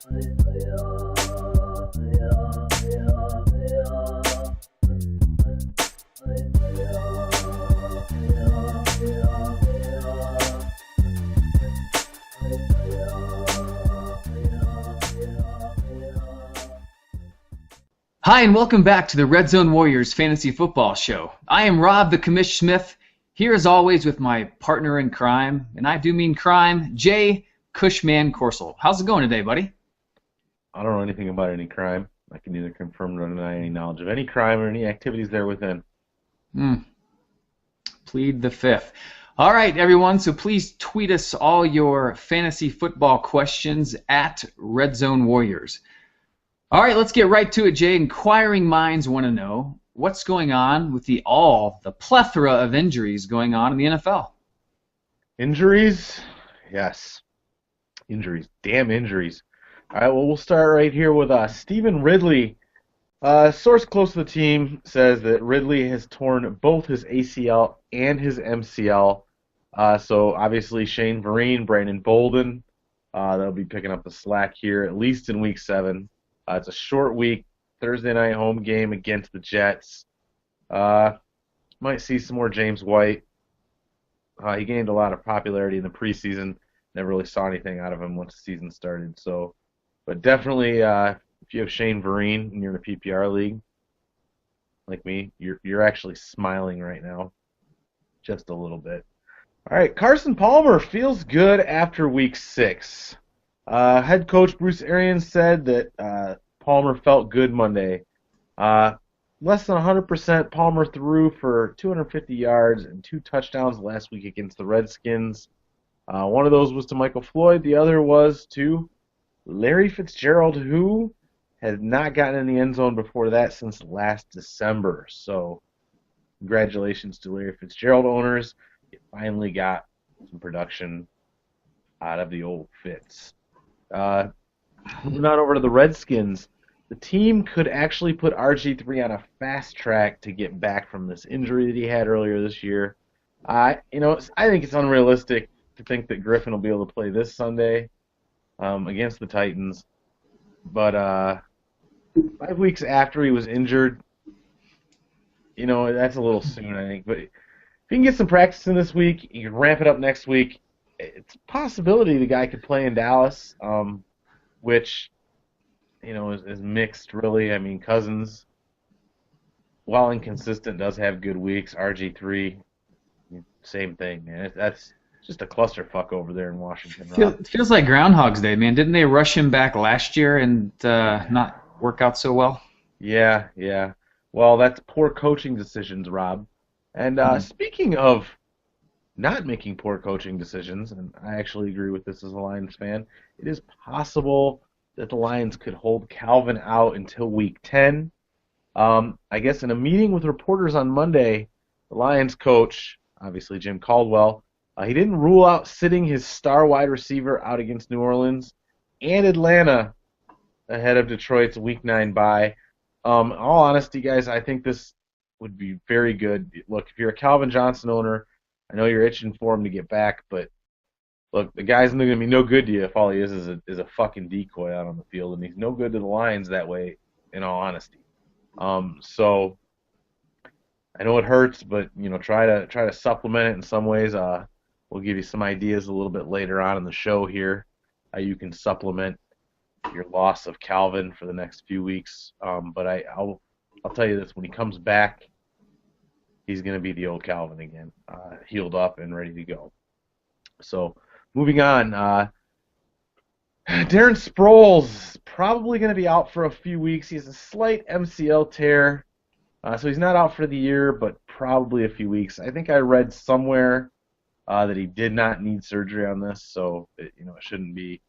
Hi, and welcome back to the Red Zone Warriors Fantasy Football Show. I am Rob the Commish Smith, here as always with my partner in crime, and I do mean crime, Jay Cushman Corsel. How's it going today, buddy? I don't know anything about any crime. I can neither confirm nor deny any knowledge of any crime or any activities there within. Plead the fifth. All right, everyone, so please tweet us all your fantasy football questions at Red Zone Warriors. All right, let's get right to it, Jay. Inquiring minds want to know what's going on with the plethora of injuries going on in the NFL. Injuries? Yes. Injuries. Damn injuries. All right, well, we'll start right here with Stephen Ridley. A source close to the team says that Ridley has torn both his ACL and his MCL. So obviously Shane Vereen, Brandon Bolden, they'll be picking up the slack here, at least in Week 7. It's a short week, Thursday night home game against the Jets. Might see some more James White. He gained a lot of popularity in the preseason. Never really saw anything out of him once the season started. But definitely, if you have Shane Vereen and you're in a PPR league, like me, you're actually smiling right now, just a little bit. All right, Carson Palmer feels good after Week 6. Head coach Bruce Arians said that Palmer felt good Monday. Less than 100%, Palmer threw for 250 yards and 2 touchdowns last week against the Redskins. One of those was to Michael Floyd. The other was to Larry Fitzgerald, who had not gotten in the end zone before that since last December. So congratulations to Larry Fitzgerald owners. You finally got some production out of the old Fitz. Moving on over to the Redskins, the team could actually put RG3 on a fast track to get back from this injury that he had earlier this year. I think it's unrealistic to think that Griffin will be able to play this Sunday against the Titans. But 5 weeks after he was injured, that's a little soon, I think. But if he can get some practice in this week, you can ramp it up next week. It's a possibility the guy could play in Dallas, which, is mixed, really. I mean, Cousins, while inconsistent, does have good weeks. RG3, same thing, man. That's just a clusterfuck over there in Washington. It feels like Groundhog's Day, man. Didn't they rush him back last year and not work out so well? Yeah. Well, that's poor coaching decisions, Rob. And speaking of not making poor coaching decisions, and I actually agree with this as a Lions fan, it is possible that the Lions could hold Calvin out until Week 10. I guess in a meeting with reporters on Monday, the Lions coach, obviously Jim Caldwell, he didn't rule out sitting his star wide receiver out against New Orleans and Atlanta ahead of Detroit's Week 9 bye. In all honesty, guys, I think this would be very good. Look, if you're a Calvin Johnson owner, I know you're itching for him to get back, but look, the guy's going to be no good to you if all he is a fucking decoy out on the field, and he's no good to the Lions that way, in all honesty. So I know it hurts, but try to supplement it in some ways. We'll give you some ideas a little bit later on in the show here how you can supplement your loss of Calvin for the next few weeks. But I'll tell you this: when he comes back, he's going to be the old Calvin again, healed up and ready to go. So, moving on, Darren Sproles probably going to be out for a few weeks. He has a slight MCL tear, so he's not out for the year, but probably a few weeks. I think I read somewhere that he did not need surgery on this, so it shouldn't be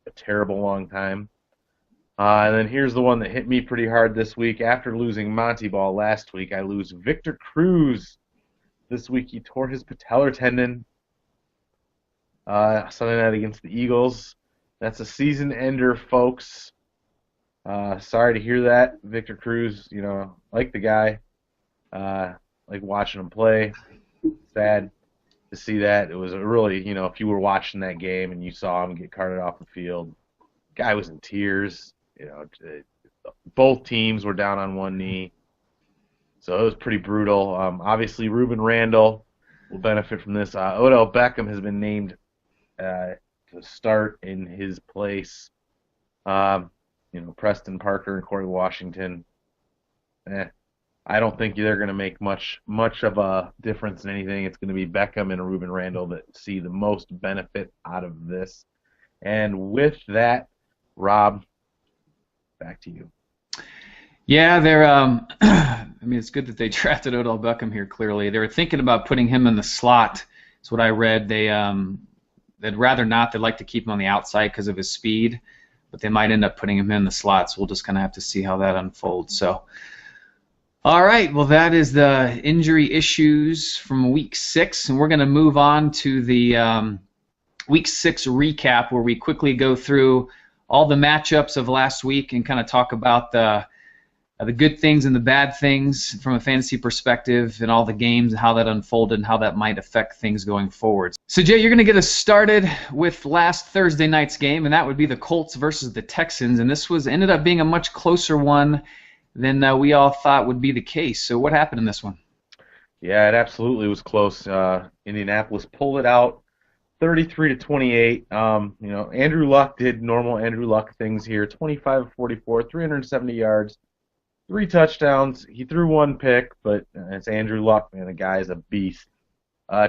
a terrible long time. And then here's the one that hit me pretty hard this week. After losing Monty Ball last week, I lose Victor Cruz. This week he tore his patellar tendon Sunday night against the Eagles. That's a season ender, folks. Sorry to hear that. Victor Cruz, like the guy. Like watching him play. Sad to see that. It was a really, if you were watching that game and you saw him get carted off the field, Guy was in tears. Both teams were down on one knee. So it was pretty brutal. Obviously, Ruben Randall will benefit from this. Odell Beckham has been named to start in his place. Preston Parker and Corey Washington. I don't think they're going to make much of a difference in anything. It's going to be Beckham and Ruben Randall that see the most benefit out of this. And with that, Rob, back to you. Yeah, they're. It's good that they drafted Odell Beckham here. Clearly, they were thinking about putting him in the slot. That's what I read. They'd rather not. They'd like to keep him on the outside because of his speed, but they might end up putting him in the slot. So we'll just kind of have to see how that unfolds. So, all right. Well, that is the injury issues from Week 6, and we're going to move on to the Week 6 recap, where we quickly go through all the matchups of last week and kind of talk about the good things and the bad things from a fantasy perspective and all the games and how that unfolded and how that might affect things going forward. So, Jay, you're going to get us started with last Thursday night's game, and that would be the Colts versus the Texans. And this ended up being a much closer one than we all thought would be the case. So what happened in this one? Yeah, it absolutely was close. Indianapolis pulled it out 33-28. Andrew Luck did normal Andrew Luck things here. 25-44, 370 yards. 3 touchdowns. He threw 1 pick, but it's Andrew Luck, man. The guy is a beast.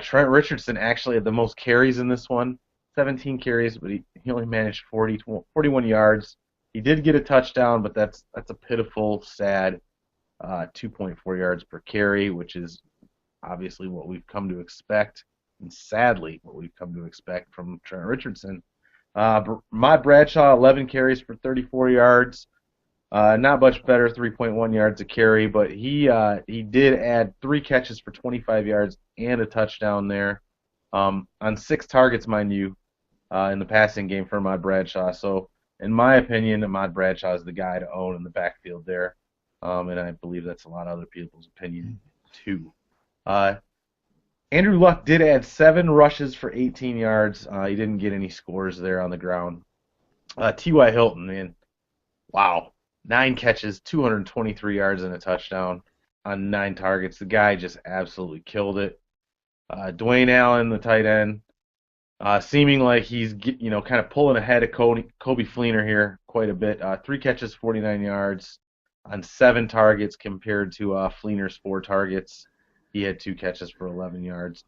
Trent Richardson actually had the most carries in this one, 17 carries, but he only managed 41 yards. He did get a touchdown, but that's a pitiful, sad 2.4 yards per carry, which is obviously what we've come to expect, and sadly what we've come to expect from Trent Richardson. Ahmad Bradshaw, 11 carries for 34 yards. Not much better, 3.1 yards a carry, but he did add 3 catches for 25 yards and a touchdown there on 6 targets, mind you, in the passing game for Ahmad Bradshaw. So, in my opinion, Ahmad Bradshaw is the guy to own in the backfield there, and I believe that's a lot of other people's opinion too. Andrew Luck did add 7 rushes for 18 yards. He didn't get any scores there on the ground. T.Y. Hilton, man, wow. 9 catches, 223 yards, and a touchdown on 9 targets. The guy just absolutely killed it. Dwayne Allen, the tight end, seeming like he's kind of pulling ahead of Coby Fleener here quite a bit. 3 catches, 49 yards on 7 targets compared to Fleener's 4 targets. He had 2 catches for 11 yards.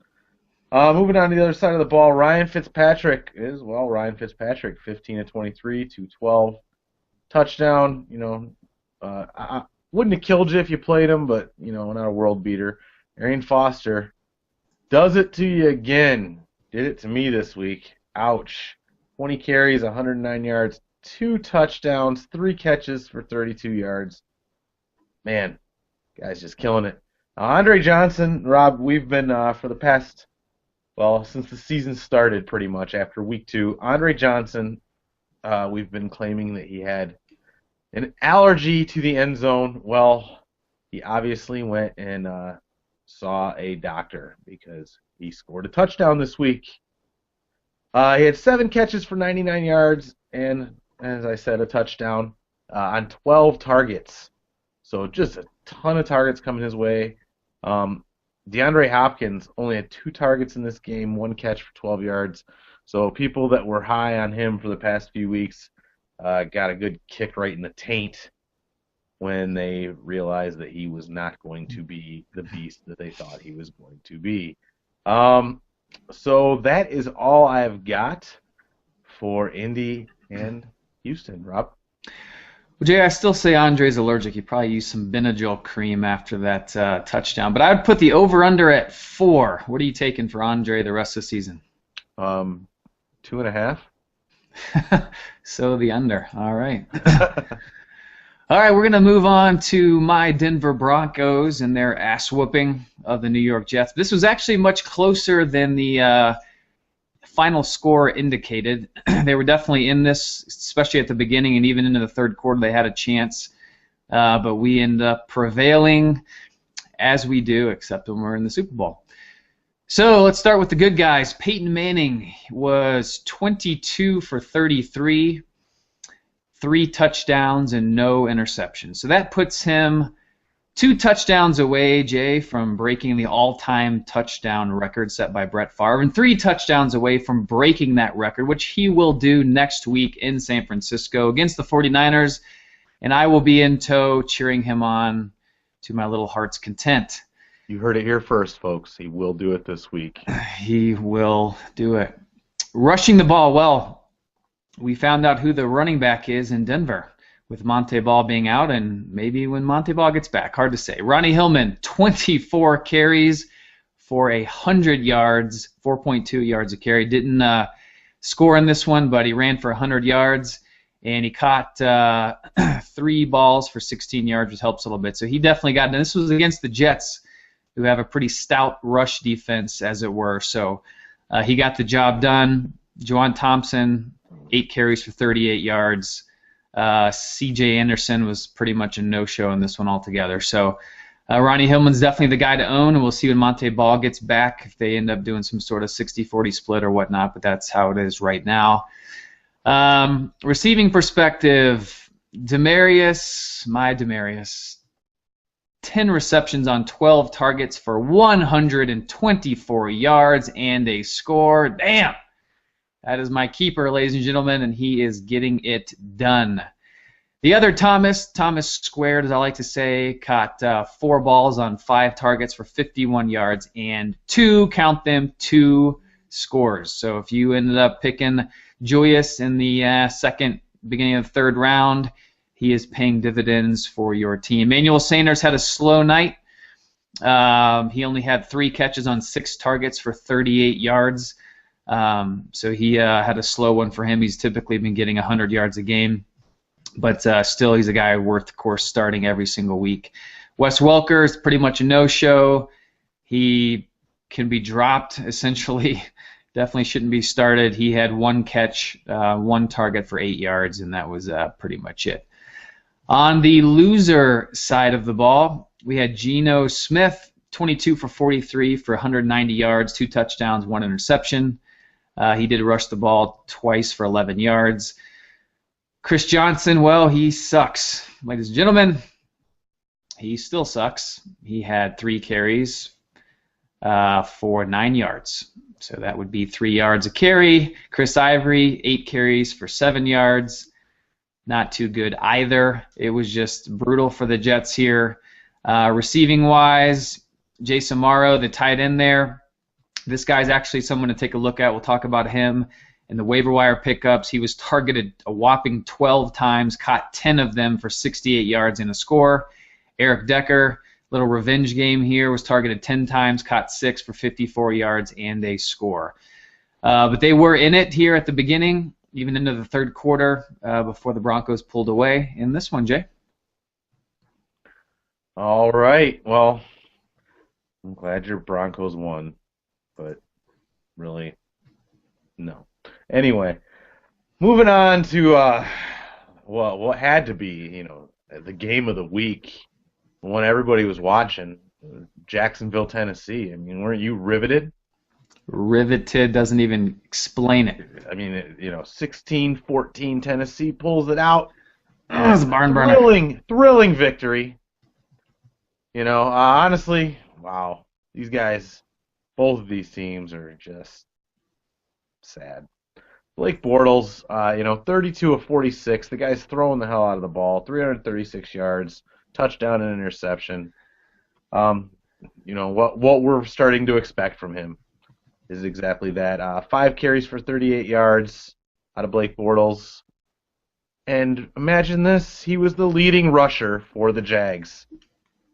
Moving on to the other side of the ball, Ryan Fitzpatrick, 15 of 23, 212. Touchdown, I wouldn't have killed you if you played him, but, not a world beater. Arian Foster does it to you again. Did it to me this week. Ouch. 20 carries, 109 yards, 2 touchdowns, 3 catches for 32 yards. Man, guy's just killing it. Andre Johnson, Rob, we've been, for the past, since the season started pretty much after week 2, Andre Johnson, we've been claiming that he had an allergy to the end zone. Well, he obviously went and saw a doctor because he scored a touchdown this week. He had 7 catches for 99 yards and, as I said, a touchdown on 12 targets. So just a ton of targets coming his way. DeAndre Hopkins only had 2 targets in this game, 1 catch for 12 yards. So people that were high on him for the past few weeks got a good kick right in the taint when they realized that he was not going to be the beast that they thought he was going to be. So that is all I've got for Indy and Houston. Rob? Well, Jay, I still say Andre's allergic. He probably used some Benadryl cream after that touchdown. But I would put the over-under at 4. What are you taking for Andre the rest of the season? 2.5. So the under. All right. All right, we're going to move on to my Denver Broncos and their ass whooping of the New York Jets. This was actually much closer than the final score indicated. They were definitely in this, especially at the beginning and even into the third quarter. They had a chance, but we end up prevailing as we do, except when we're in the Super Bowl. So let's start with the good guys. Peyton Manning was 22 for 33. 3 touchdowns, and no interceptions. So that puts him 2 touchdowns away, Jay, from breaking the all-time touchdown record set by Brett Favre, and 3 touchdowns away from breaking that record, which he will do next week in San Francisco against the 49ers, and I will be in tow cheering him on to my little heart's content. You heard it here first, folks. He will do it this week. He will do it. Rushing the ball, well, we found out who the running back is in Denver, with Monte Ball being out, and maybe when Monte Ball gets back. Hard to say. Ronnie Hillman, 24 carries for 100 yards, 4.2 yards a carry. Didn't score in this one, but he ran for 100 yards, and he caught 3 balls for 16 yards, which helps a little bit. So he definitely got it. And this was against the Jets, who have a pretty stout rush defense, as it were. So he got the job done. Juwan Thompson, 8 carries for 38 yards. C.J. Anderson was pretty much a no-show in this one altogether. So Ronnie Hillman's definitely the guy to own, and we'll see when Monte Ball gets back if they end up doing some sort of 60-40 split or whatnot, but that's how it is right now. Receiving perspective, Demarius, 10 receptions on 12 targets for 124 yards and a score. Damn! That is my keeper, ladies and gentlemen, and he is getting it done. The other Thomas squared, as I like to say, caught 4 balls on 5 targets for 51 yards and 2 scores. So if you ended up picking Julius in the beginning of the 3rd round, he is paying dividends for your team. Emmanuel Sanders had a slow night. He only had 3 catches on 6 targets for 38 yards. So he had a slow one for him. He's typically been getting 100 yards a game. But still, he's a guy worth, of course, starting every single week. Wes Welker is pretty much a no-show. He can be dropped, essentially. Definitely shouldn't be started. He had 1 catch, 1 target for 8 yards, and that was pretty much it. On the loser side of the ball, we had Geno Smith, 22 for 43 for 190 yards, 2 touchdowns, 1 interception. He did rush the ball twice for 11 yards. Chris Johnson, well, he sucks. Ladies and gentlemen, he still sucks. He had 3 carries for 9 yards. So that would be 3 yards a carry. Chris Ivory, 8 carries for 7 yards. Not too good either. It was just brutal for the Jets here. Receiving-wise, Jason Morrow, the tight end there. This guy's actually someone to take a look at. We'll talk about him in the waiver wire pickups. He was targeted a whopping 12 times, caught 10 of them for 68 yards and a score. Eric Decker, little revenge game here, was targeted 10 times, caught 6 for 54 yards and a score. But they were in it here at the beginning, even into the 3rd quarter, before the Broncos pulled away in this one, Jay. All right. Well, I'm glad your Broncos won, but really, no. Anyway, moving on to what had to be, the game of the week, the one everybody was watching, Jacksonville, Tennessee. I mean, weren't you riveted? Riveted doesn't even explain it. I mean, 16-14, Tennessee pulls it out. Oh, it's a barn burner. Thrilling victory. Honestly, wow. These guys, both of these teams are just sad. Blake Bortles, 32 of 46. The guy's throwing the hell out of the ball. 336 yards, touchdown and interception. What we're starting to expect from him is exactly that. 5 carries for 38 yards out of Blake Bortles. And imagine this, he was the leading rusher for the Jags.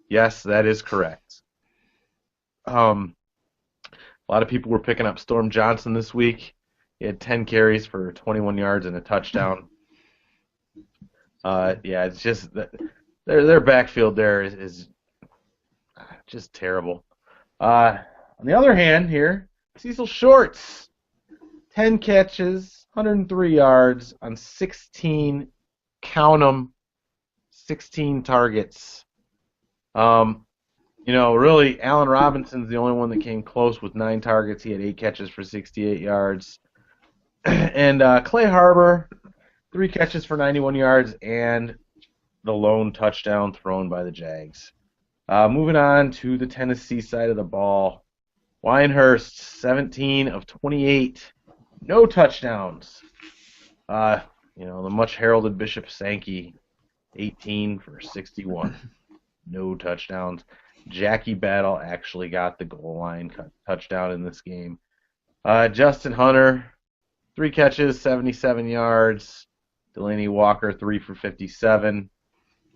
Yes, that is correct. A lot of people were picking up Storm Johnson this week. He had 10 carries for 21 yards and a touchdown. It's just that their backfield there is just terrible. On the other hand here, Cecil Shorts, 10 catches, 103 yards on 16, count 'em, 16 targets. Really, Allen Robinson's the only one that came close with 9 targets. He had 8 catches for 68 yards. And Clay Harbor, 3 catches for 91 yards, and the lone touchdown thrown by the Jags. Moving on to the Tennessee side of the ball. Winehurst, 17 of 28. No touchdowns. The much heralded Bishop Sankey, 18 for 61. No touchdowns. Jackie Battle actually got the goal line touchdown in this game. Justin Hunter, 3 catches, 77 yards. Delaney Walker, 3 for 57.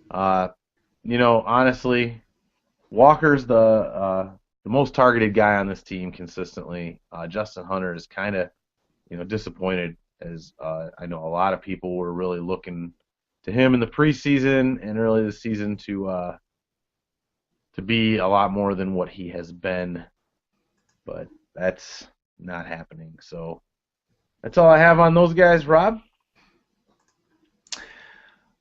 Honestly, Walker's the most targeted guy on this team consistently. Justin Hunter is kind of, disappointed, as I know a lot of people were really looking to him in the preseason and early this season to be a lot more than what he has been, but that's not happening. So that's all I have on those guys. Rob?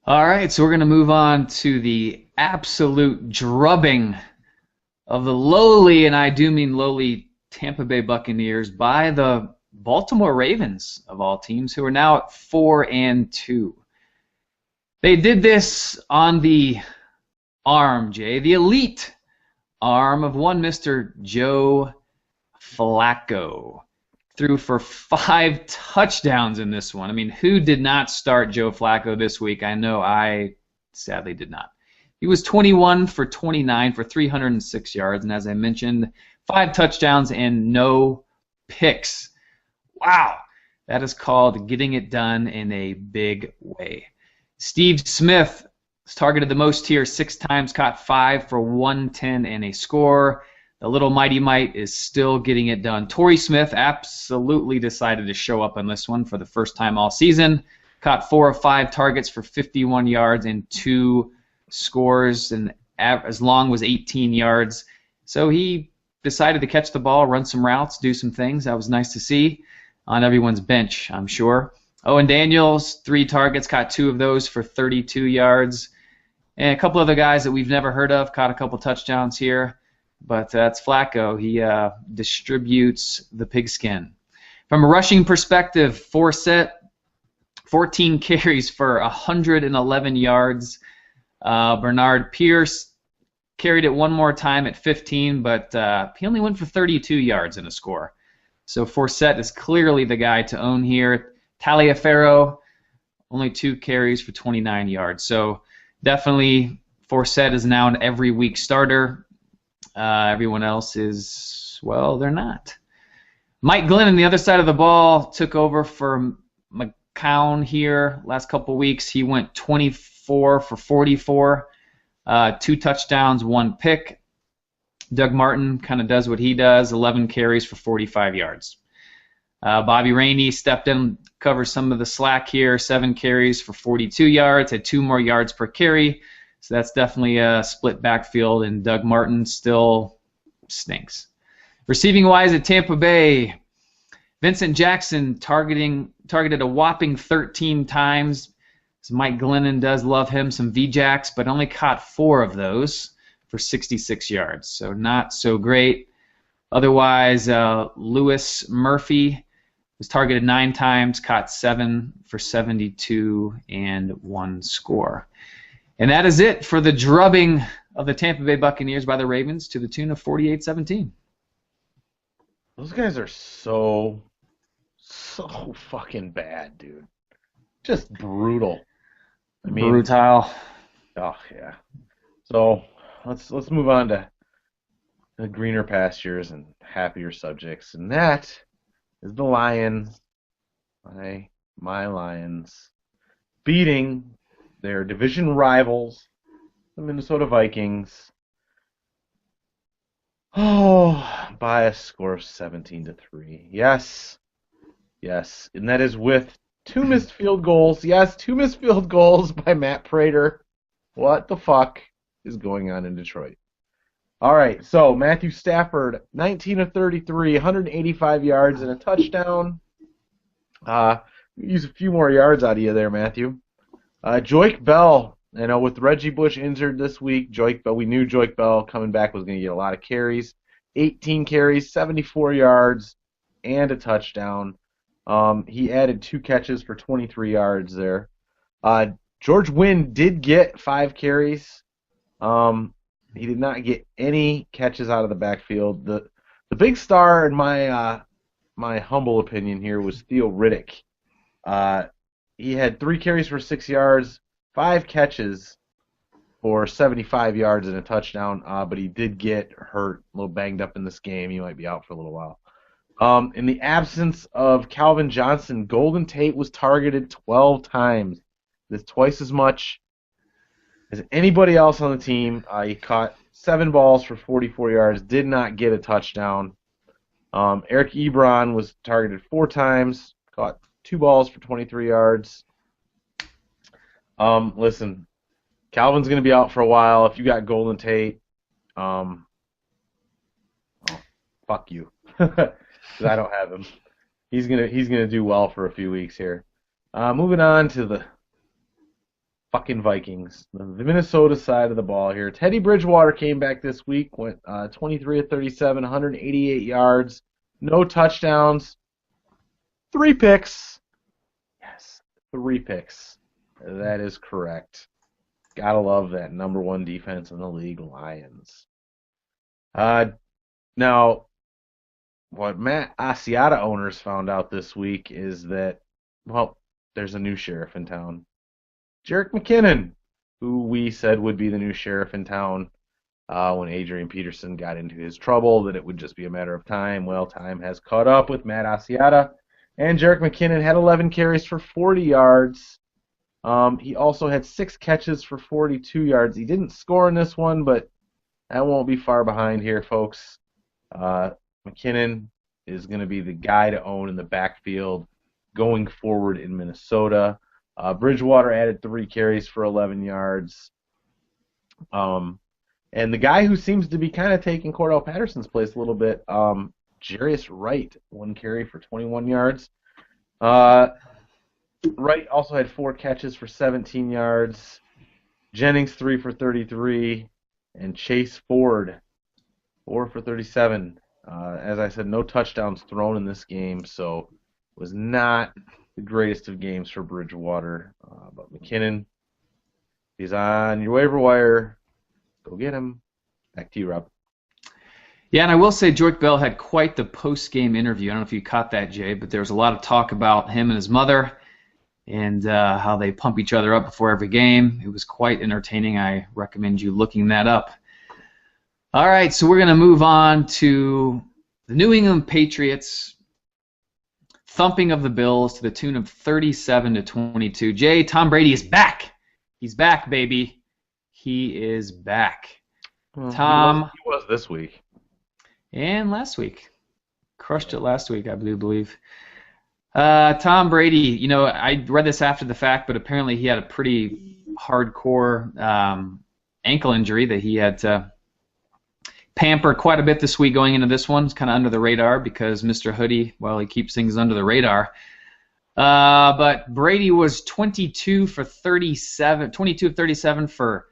All right, so we're going to move on to the absolute drubbing of the lowly, and I do mean lowly, Tampa Bay Buccaneers by the Baltimore Ravens, of all teams, who are now at 4-2. They did this on the arm, Jay, the elite arm of one Mr. Joe Flacco. Threw for 5 touchdowns in this one. I mean, who did not start Joe Flacco this week? I know I sadly did not. He was 21 for 29 for 306 yards, and as I mentioned, 5 touchdowns and no picks. Wow, that is called getting it done in a big way. Steve Smith was targeted the most here, 6 times, caught 5 for 110 and a score. The little Mighty Might is still getting it done. Torrey Smith absolutely decided to show up on this one for the first time all season. Caught 4 of 5 targets for 51 yards and 2 scores, and as long as 18 yards. So he decided to catch the ball, run some routes, do some things. That was nice to see on everyone's bench, I'm sure. Owen Daniels, 3 targets, caught 2 of those for 32 yards. And a couple other guys that we've never heard of caught a couple touchdowns here. But that's Flacco. He distributes the pigskin. From a rushing perspective, Forsett, 14 carries for 111 yards. Bernard Pierce carried it one more time at 15, but he only went for 32 yards in a score. So Forsett is clearly the guy to own here. Taliaferro, only 2 carries for 29 yards. So definitely Forsett is now an every week starter. Everyone else is, well, they're not. Mike Glennon, the other side of the ball, took over for McCown here last couple weeks. He went 24 for 44, 2 touchdowns, 1 pick. Doug Martin kind of does what he does, 11 carries for 45 yards. Bobby Rainey stepped in, covered some of the slack here, 7 carries for 42 yards, had 2 more yards per carry. So that's definitely a split backfield, and Doug Martin still stinks. Receiving-wise at Tampa Bay, Vincent Jackson targeted a whopping 13 times. So Mike Glennon does love him some VJax, but only caught 4 of those for 66 yards. So not so great. Otherwise, Lewis Murphy was targeted 9 times, caught 7 for 72 and 1 score. And that is it for the drubbing of the Tampa Bay Buccaneers by the Ravens to the tune of 48-17. Those guys are so fucking bad, dude. Just brutal. I mean, brutal. Oh yeah. So let's move on to the greener pastures and happier subjects, and that is the Lions. My Lions beating their division rivals, the Minnesota Vikings, by a score of 17-3. Yes, and that is with 2 missed field goals. Yes, 2 missed field goals by Matt Prater. What the fuck is going on in Detroit? All right, so Matthew Stafford, 19 of 33, 185 yards and a touchdown. Use a few more yards out of you there, Matthew. Joique Bell, with Reggie Bush injured this week, we knew Joique Bell coming back was going to get a lot of carries. 18 carries, 74 yards, and a touchdown. He added 2 catches for 23 yards there. George Wynn did get 5 carries. He did not get any catches out of the backfield. The big star in my humble opinion here was Theo Riddick. He had 3 carries for 6 yards, 5 catches for 75 yards and a touchdown, but he did get hurt, a little banged up in this game. He might be out for a little while. In the absence of Calvin Johnson, Golden Tate was targeted 12 times. That's twice as much as anybody else on the team. He caught 7 balls for 44 yards, did not get a touchdown. Eric Ebron was targeted 4 times, caught 2 balls for 23 yards. Listen, Calvin's going to be out for a while. If you got Golden Tate, fuck you, because I don't have him. He's gonna do well for a few weeks here. Moving on to the fucking Vikings, the Minnesota side of the ball here. Teddy Bridgewater came back this week, went 23 of 37, 188 yards, no touchdowns, 3 picks. Yes, 3 picks. That is correct. Gotta love that number 1 defense in the league, Lions. Now, what Matt Asiata owners found out this week is that, well, there's a new sheriff in town. Jerick McKinnon, who we said would be the new sheriff in town when Adrian Peterson got into his trouble, that it would just be a matter of time. Well, time has caught up with Matt Asiata, and Jerick McKinnon had 11 carries for 40 yards. He also had 6 catches for 42 yards. He didn't score in this one, but that won't be far behind here, folks. McKinnon is going to be the guy to own in the backfield going forward in Minnesota. Bridgewater added 3 carries for 11 yards. And the guy who seems to be kind of taking Cordell Patterson's place a little bit, Jarius Wright, 1 carry for 21 yards. Wright also had 4 catches for 17 yards. Jennings 3 for 33, and Chase Ford 4 for 37. As I said, no touchdowns thrown in this game, so it was not the greatest of games for Bridgewater. But McKinnon, he's on your waiver wire. Go get him. Back to you, Rob. Yeah, and I will say George Bell had quite the post-game interview. I don't know if you caught that, Jay, but there was a lot of talk about him and his mother and how they pump each other up before every game. It was quite entertaining. I recommend you looking that up. All right, so we're going to move on to the New England Patriots thumping of the Bills to the tune of 37-22. Jay, Tom Brady is back. He's back, baby. He is back. Well, Tom. He was this week. And last week. Crushed it last week, I believe. Tom Brady, you know, I read this after the fact, but apparently he had a pretty hardcore ankle injury that he had to pamper quite a bit this week going into this one. It's kind of under the radar because Mr. Hoodie, well, he keeps things under the radar. But Brady was 22 of 37 for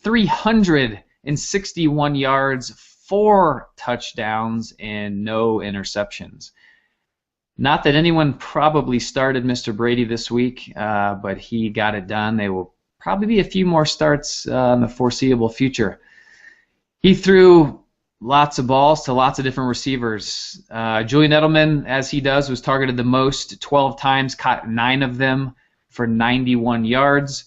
361 yards, 4 touchdowns, and no interceptions. Not that anyone probably started Mr. Brady this week, but he got it done. There will probably be a few more starts in the foreseeable future. He threw lots of balls to lots of different receivers. Julian Edelman, as he does, was targeted the most, 12 times, caught 9 of them for 91 yards.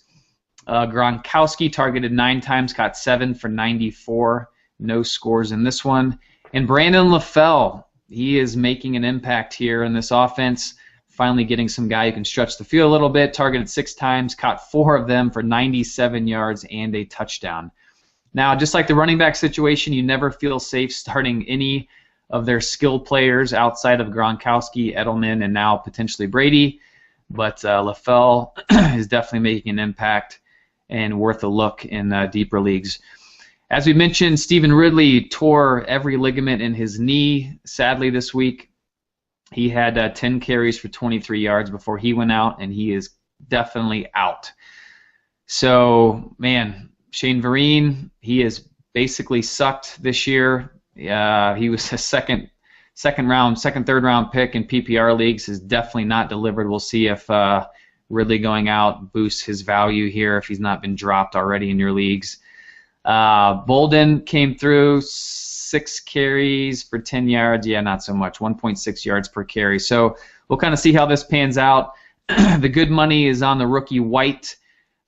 Gronkowski targeted 9 times, caught 7 for 94. No scores in this one. And Brandon LaFell, he is making an impact here in this offense, finally getting some guy who can stretch the field a little bit, targeted 6 times, caught 4 of them for 97 yards and a touchdown. Now, just like the running back situation, you never feel safe starting any of their skilled players outside of Gronkowski, Edelman, and now potentially Brady. But LaFell is definitely making an impact and worth a look in deeper leagues. As we mentioned, Stephen Ridley tore every ligament in his knee, sadly, this week. He had 10 carries for 23 yards before he went out, and he is definitely out. So, man, Shane Vereen, he is basically sucked this year. He was the second third round pick in PPR leagues has definitely not delivered. We'll see if Ridley going out boosts his value here if he's not been dropped already in your leagues. Bolden came through, 6 carries for 10 yards. Yeah, not so much, 1.6 yards per carry. So we'll kind of see how this pans out. The good money is on the rookie White,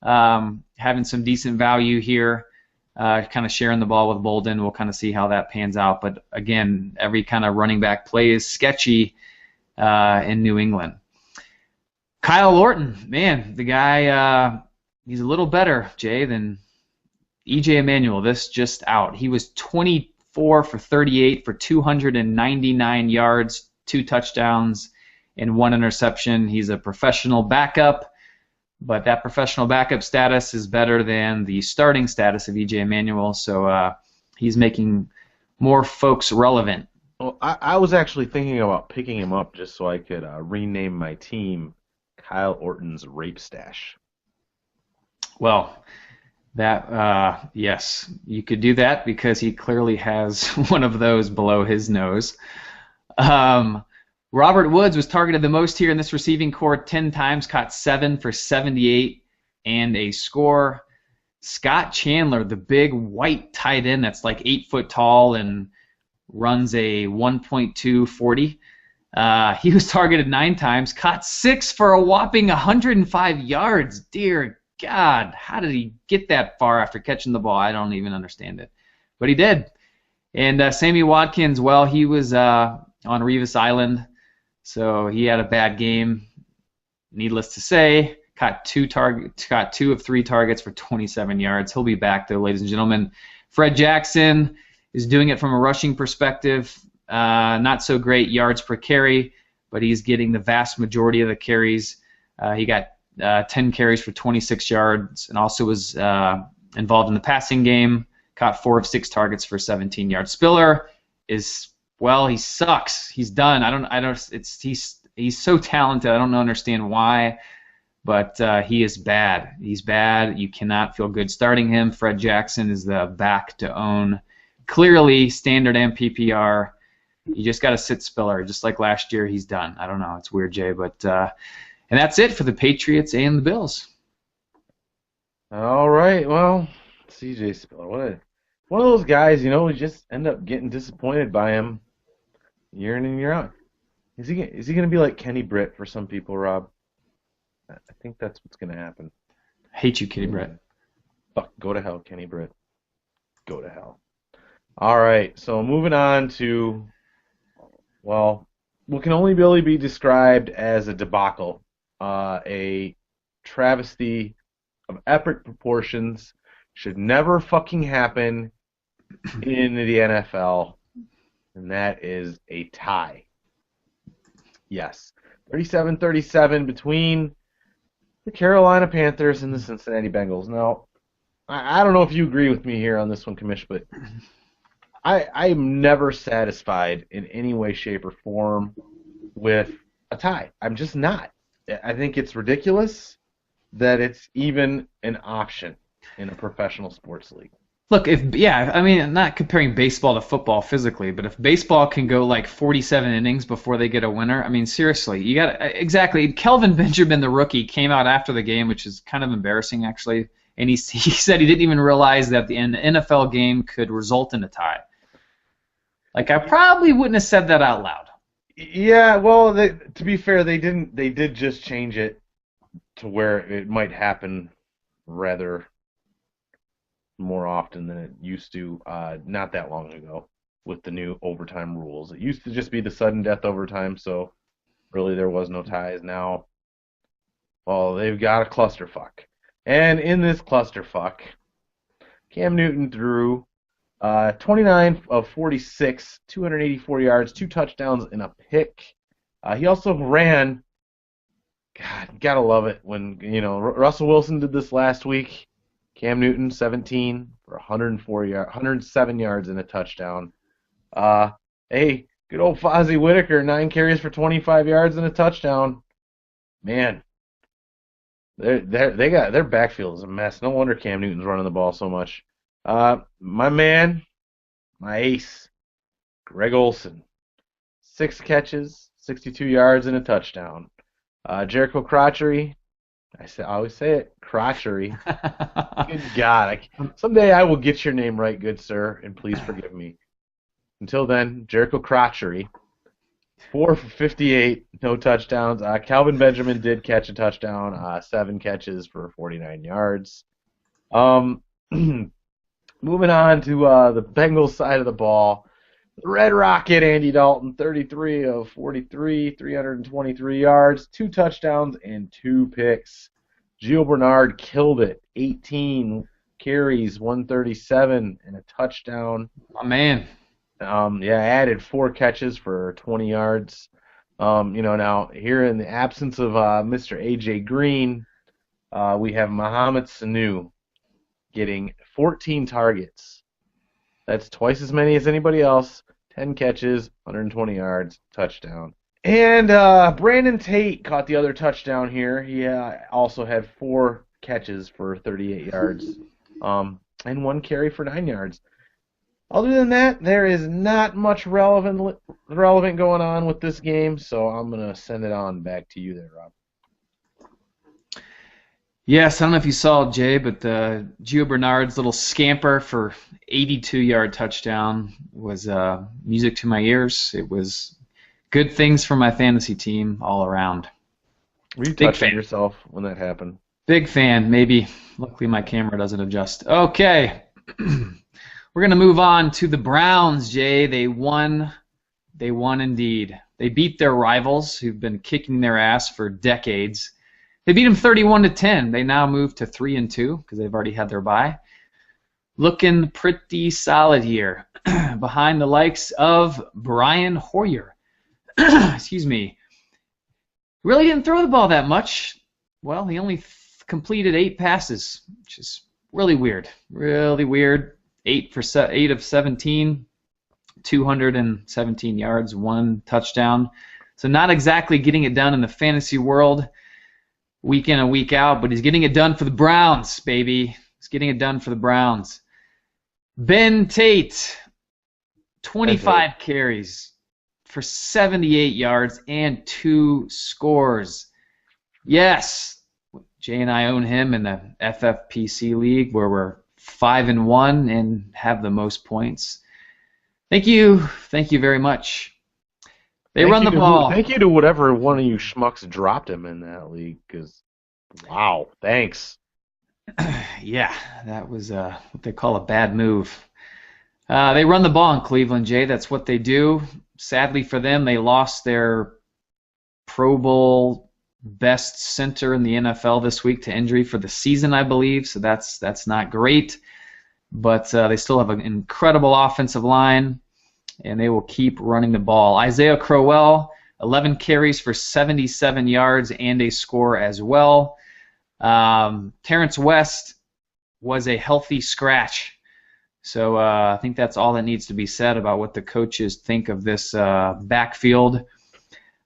having some decent value here, kind of sharing the ball with Bolden. We'll kind of see how that pans out. But again, every kind of running back play is sketchy in New England. Kyle Orton, man, the guy, he's a little better, Jay, than E.J. Emanuel. This just out. He was 24 for 38 for 299 yards, 2 touchdowns, and 1 interception. He's a professional backup, but that professional backup status is better than the starting status of E.J. Emanuel, so he's making more folks relevant. Well, I was actually thinking about picking him up just so I could rename my team Kyle Orton's Rape Stash. Well, that yes, you could do that because he clearly has one of those below his nose. Robert Woods was targeted the most here in this receiving corps, 10 times, caught 7 for 78 and a score. Scott Chandler, the big white tight end that's like 8 foot tall and runs a 1.2 40. He was targeted 9 times, caught 6 for a whopping 105 yards. Dear God, how did he get that far after catching the ball? I don't even understand it. But he did. And Sammy Watkins, well, he was on Revis Island, so he had a bad game. Needless to say, caught 2 of 3 targets for 27 yards. He'll be back, though, ladies and gentlemen. Fred Jackson is doing it from a rushing perspective. Not so great yards per carry, but he's getting the vast majority of the carries. He got 10 carries for 26 yards and also was involved in the passing game, caught 4 of 6 targets for 17 yards. Spiller is, well, he sucks. He's done. He's so talented. I don't understand why, but he is bad. He's bad. You cannot feel good starting him. Fred Jackson is the back to own. Clearly, standard MPPR. You just got to sit Spiller. Just like last year, he's done. I don't know. It's weird, Jay, but and that's it for the Patriots and the Bills. All right. Well, CJ Spiller, one of those guys, we just end up getting disappointed by him year in and year out. Is he going to be like Kenny Britt for some people, Rob? I think that's what's going to happen. I hate you, Kenny Britt. Fuck, go to hell, Kenny Britt. Go to hell. All right. So moving on to, well, what can only really be described as a debacle, a travesty of epic proportions, should never fucking happen in the NFL, and that is a tie. Yes, 37-37 between the Carolina Panthers and the Cincinnati Bengals. Now, I don't know if you agree with me here on this one, Commish, but I am never satisfied in any way, shape, or form with a tie. I'm just not. I think it's ridiculous that it's even an option in a professional sports league. Look, I'm not comparing baseball to football physically, but if baseball can go like 47 innings before they get a winner, I mean, seriously, you got exactly. Kelvin Benjamin, the rookie, came out after the game, which is kind of embarrassing, actually, and he said he didn't even realize that an NFL game could result in a tie. Like, I probably wouldn't have said that out loud. Yeah, well, to be fair, they didn't. They did just change it to where it might happen rather more often than it used to not that long ago with the new overtime rules. It used to just be the sudden death overtime, so really there was no ties. Now, well, they've got a clusterfuck. And in this clusterfuck, Cam Newton threw 29 of 46, 284 yards, 2 touchdowns, and a pick. He also ran. God, gotta love it when Russell Wilson did this last week. Cam Newton 17 for 107 yards and a touchdown. Hey, good old Fozzie Whitaker, 9 carries for 25 yards and a touchdown. Man, their backfield is a mess. No wonder Cam Newton's running the ball so much. My man, my ace, Greg Olsen, 6 catches, 62 yards, and a touchdown. Jericho Crotchery, I always say it, Crotchery. Good God. Someday I will get your name right, good sir, and please forgive me. Until then, Jericho Crotchery, 4 for 58, no touchdowns. Calvin Benjamin did catch a touchdown, 7 catches for 49 yards. Moving on to the Bengals side of the ball. The Red Rocket, Andy Dalton, 33 of 43, 323 yards, 2 touchdowns, and 2 picks. Gio Bernard killed it, 18 carries, 137, and a touchdown. My man. Added 4 catches for 20 yards. Now here in the absence of Mr. AJ Green, we have Mohamed Sanu getting 14 targets. That's twice as many as anybody else. 10 catches, 120 yards, touchdown. And Brandon Tate caught the other touchdown here. He also had 4 catches for 38 yards, and 1 carry for 9 yards. Other than that, there is not much relevant going on with this game, so I'm going to send it on back to you there, Rob. Yes, I don't know if you saw it, Jay, but Gio Bernard's little scamper for 82-yard touchdown was music to my ears. It was good things for my fantasy team all around. Were you touching yourself when that happened? Big fan, maybe. Luckily my camera doesn't adjust. Okay. We're going to move on to the Browns, Jay. They won. They won indeed. They beat their rivals who've been kicking their ass for decades. They beat them 31-10. They now move to 3-2 because they've already had their bye. Looking pretty solid here. Behind the likes of Brian Hoyer. Excuse me. Really didn't throw the ball that much. Well, he only completed 8 passes, which is really weird. Really weird. 8 of 17, 217 yards, 1 touchdown. So not exactly getting it done in the fantasy world week in and week out, but he's getting it done for the Browns, baby. He's getting it done for the Browns. Ben Tate, 25 carries for 78 yards and 2 scores. Yes, Jay and I own him in the FFPC league where we're 5-1 and have the most points. Thank you very much. They run the ball. Thank you to whatever one of you schmucks dropped him in that league, because wow, thanks. Yeah, that was what they call a bad move. They run the ball in Cleveland, Jay. That's what they do. Sadly for them, they lost their Pro Bowl best center in the NFL this week to injury for the season, I believe. So that's not great. But they still have an incredible offensive line, and they will keep running the ball. Isaiah Crowell, 11 carries for 77 yards and a score as well. Terrence West was a healthy scratch. So I think that's all that needs to be said about what the coaches think of this backfield.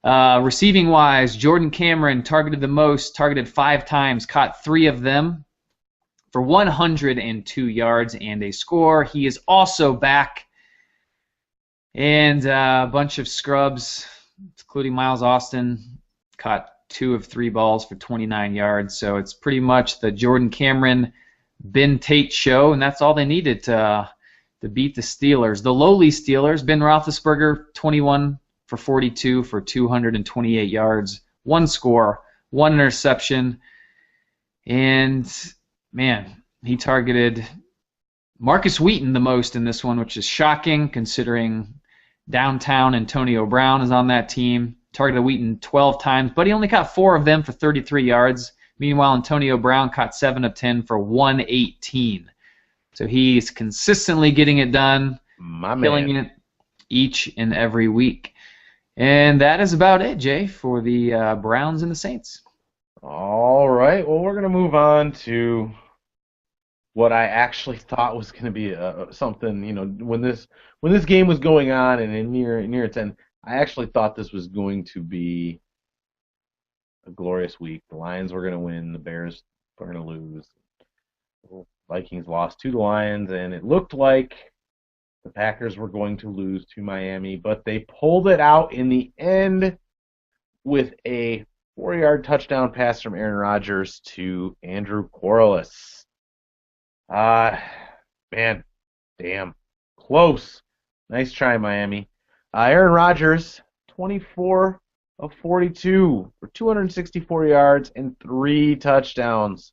Receiving-wise, Jordan Cameron targeted the most, targeted 5 times, caught 3 of them for 102 yards and a score. He is also back. And a bunch of scrubs, including Miles Austin, caught 2 of 3 balls for 29 yards. So it's pretty much the Jordan Cameron, Ben Tate show, and that's all they needed to beat the Steelers. The lowly Steelers, Ben Roethlisberger, 21 for 42 for 228 yards, 1 score, 1 interception. And, man, he targeted Marcus Wheaton the most in this one, which is shocking considering downtown Antonio Brown is on that team. Targeted Wheaton 12 times, but he only caught 4 of them for 33 yards. Meanwhile, Antonio Brown caught 7 of 10 for 118. So he's consistently getting it done, killing it each and every week. And that is about it, Jay, for the Browns and the Saints. All right. Well, we're going to move on to what I actually thought was going to be something. You know, when this game was going on and in near its end, I actually thought this was going to be a glorious week. The Lions were going to win. The Bears were going to lose. The Vikings lost to the Lions, and it looked like the Packers were going to lose to Miami, but they pulled it out in the end with a 4-yard touchdown pass from Aaron Rodgers to Andrew Corliss. Man, damn. Close. Nice try, Miami. Aaron Rodgers, 24 of 42 for 264 yards and 3 touchdowns.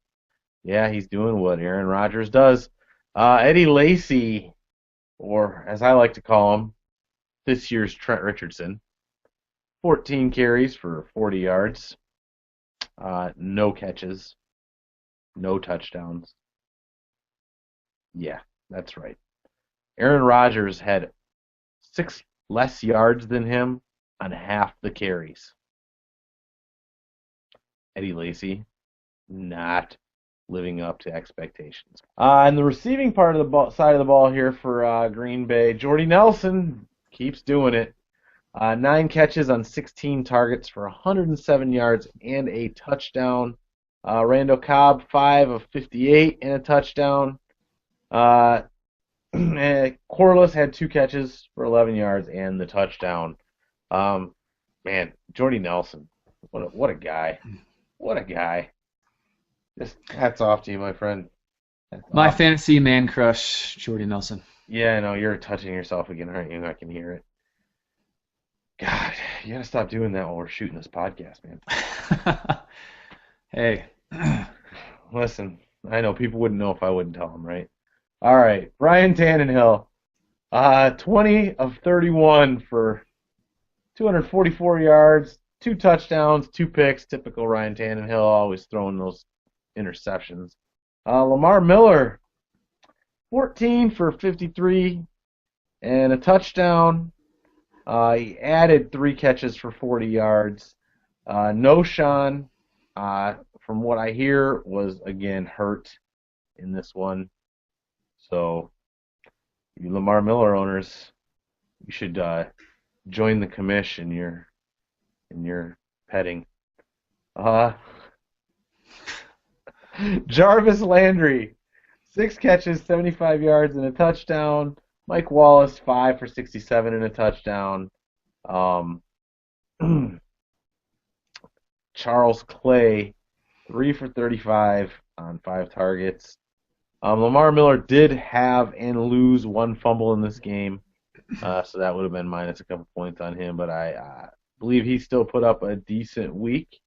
Yeah, he's doing what Aaron Rodgers does. Eddie Lacy, or as I like to call him, this year's Trent Richardson, 14 carries for 40 yards, no catches, no touchdowns. Yeah, that's right. Aaron Rodgers had 6 less yards than him on half the carries. Eddie Lacy, not living up to expectations. And the receiving part of the side of the ball here for Green Bay, Jordy Nelson keeps doing it. 9 catches on 16 targets for 107 yards and a touchdown. Randall Cobb, 5 of 58 and a touchdown. Corliss had 2 catches for 11 yards and the touchdown. Man, Jordy Nelson, what a guy. What a guy. Just hats off to you, my friend. My fantasy man crush, Jordy Nelson. Yeah, I know. You're touching yourself again, aren't you? I can hear it. God, you gotta stop doing that while we're shooting this podcast, man. Hey. Listen, I know people wouldn't know if I wouldn't tell them, right? All right, Ryan Tannehill, 20 of 31 for 244 yards, 2 touchdowns, 2 picks. Typical Ryan Tannehill, always throwing those interceptions. Lamar Miller, 14 for 53 and a touchdown. He added 3 catches for 40 yards. No Sean, from what I hear, was again hurt in this one. So, you Lamar Miller owners, you should join the commish in your petting. Jarvis Landry, 6 catches, 75 yards, and a touchdown. Mike Wallace, 5 for 67 and a touchdown. Charles Clay, 3 for 35 on 5 targets. Lamar Miller did have and lose 1 fumble in this game, so that would have been minus a couple points on him, but I believe he still put up a decent week.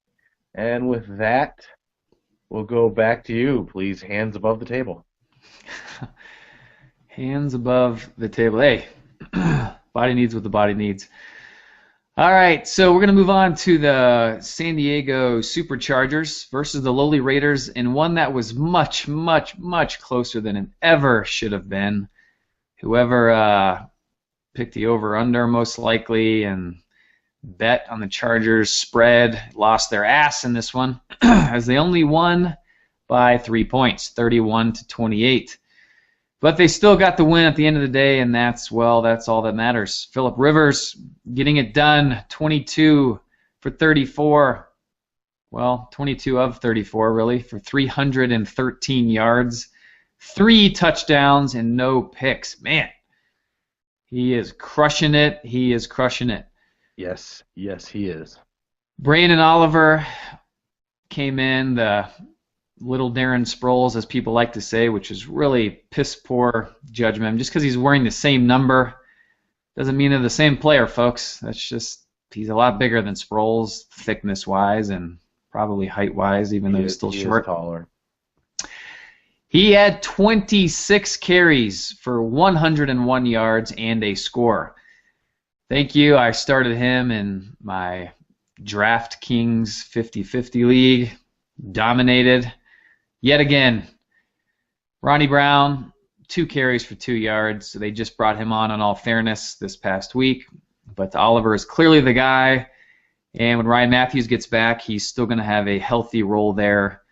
And with that, we'll go back to you. Please, hands above the table. Hands above the table. Hey, body needs what the body needs. All right, so we're going to move on to the San Diego Superchargers versus the lowly Raiders in one that was much, much, much closer than it ever should have been. Whoever picked the over-under most likely and bet on the Chargers spread lost their ass in this one as they only won by 3 points, 31-28. But they still got the win at the end of the day, and that's all that matters. Phillip Rivers getting it done, 22 for 34. Well, 22 of 34, really, for 313 yards, 3 touchdowns, and no picks. Man, he is crushing it. He is crushing it. Yes, he is. Brandon Oliver came in, the little Darren Sproles, as people like to say, which is really piss-poor judgment. Just because he's wearing the same number doesn't mean they're the same player, folks. That's just, he's a lot bigger than Sproles, thickness-wise and probably height-wise, even though he's still short. Is taller. He had 26 carries for 101 yards and a score. Thank you. I started him in my DraftKings 50-50 league. Dominated. Yet again, Ronnie Brown, 2 carries for 2 yards. So they just brought him on all fairness this past week. But Oliver is clearly the guy. And when Ryan Matthews gets back, he's still going to have a healthy role there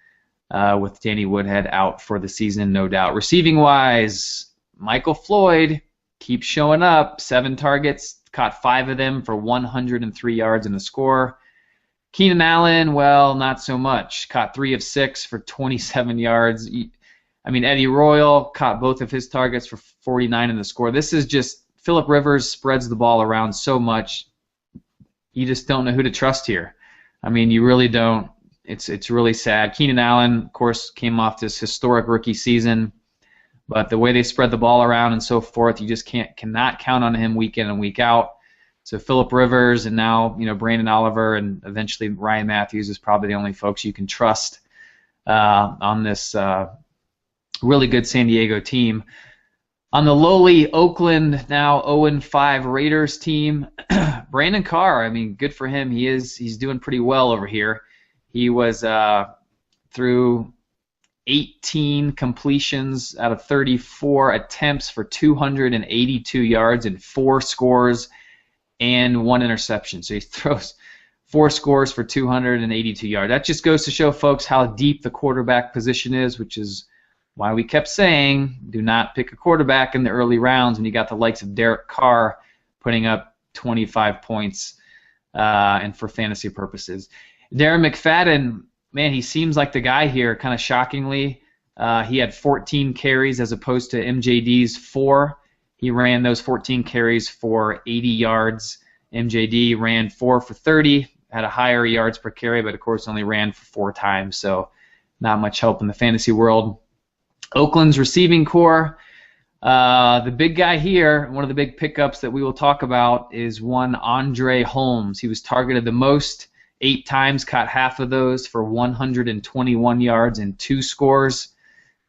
with Danny Woodhead out for the season, no doubt. Receiving-wise, Michael Floyd keeps showing up. 7 targets, caught 5 of them for 103 yards and a score. Keenan Allen, well, not so much. Caught 3 of 6 for 27 yards. I mean, Eddie Royal caught both of his targets for 49 in the score. This is just Phillip Rivers spreads the ball around so much. You just don't know who to trust here. I mean, you really don't. It's really sad. Keenan Allen, of course, came off this historic rookie season, but the way they spread the ball around and so forth, you just cannot count on him week in and week out. So Phillip Rivers and now Brandon Oliver and eventually Ryan Matthews is probably the only folks you can trust on this really good San Diego team. On the lowly Oakland, now 0-5 Raiders team, Brandon Carr, I mean, good for him. He's doing pretty well over here. He was through 18 completions out of 34 attempts for 282 yards and 4 scores and 1 interception. So he throws 4 scores for 282 yards. That just goes to show folks how deep the quarterback position is, which is why we kept saying do not pick a quarterback in the early rounds when you got the likes of Derek Carr putting up 25 points and for fantasy purposes. Darren McFadden, man, he seems like the guy here, kind of shockingly. He had 14 carries as opposed to MJD's 4. He ran those 14 carries for 80 yards. MJD ran 4 for 30, had a higher yards per carry, but of course only ran for 4 times, so not much help in the fantasy world. Oakland's receiving core, the big guy here, one of the big pickups that we will talk about is one Andre Holmes. He was targeted the most, 8 times, caught half of those for 121 yards and 2 scores.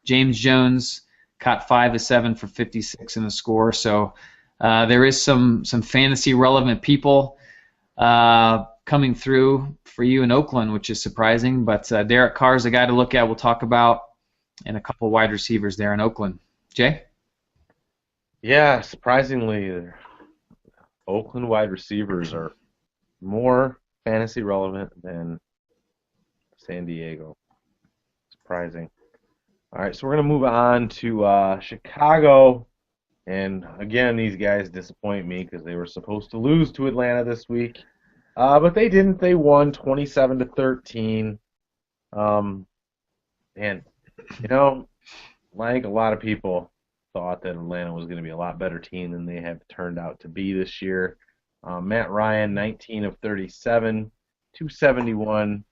James Jones caught 5 of 7 for 56 in the score. So there is some fantasy relevant people coming through for you in Oakland, which is surprising. But Derek Carr is a guy to look at. We'll talk about, and a couple wide receivers there in Oakland. Jay? Yeah, surprisingly, Oakland wide receivers are more fantasy relevant than San Diego. Surprising. All right, so we're going to move on to Chicago. And again, these guys disappoint me because they were supposed to lose to Atlanta this week. But they didn't. They won 27-13. And, like a lot of people thought that Atlanta was going to be a lot better team than they have turned out to be this year. Matt Ryan, 19 of 37, 271,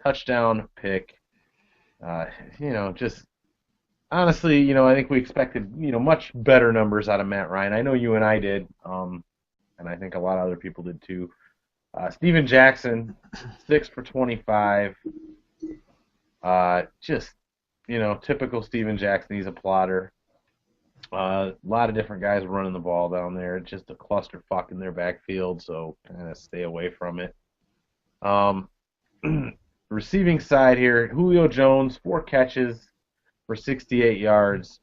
touchdown pick. Just honestly, I think we expected, much better numbers out of Matt Ryan. I know you and I did, and I think a lot of other people did too. Steven Jackson, 6 for 25. Typical Steven Jackson. He's a plotter. A lot of different guys running the ball down there. Just a clusterfuck in their backfield, so kind of stay away from it. Receiving side here, Julio Jones, 4 catches for 68 yards.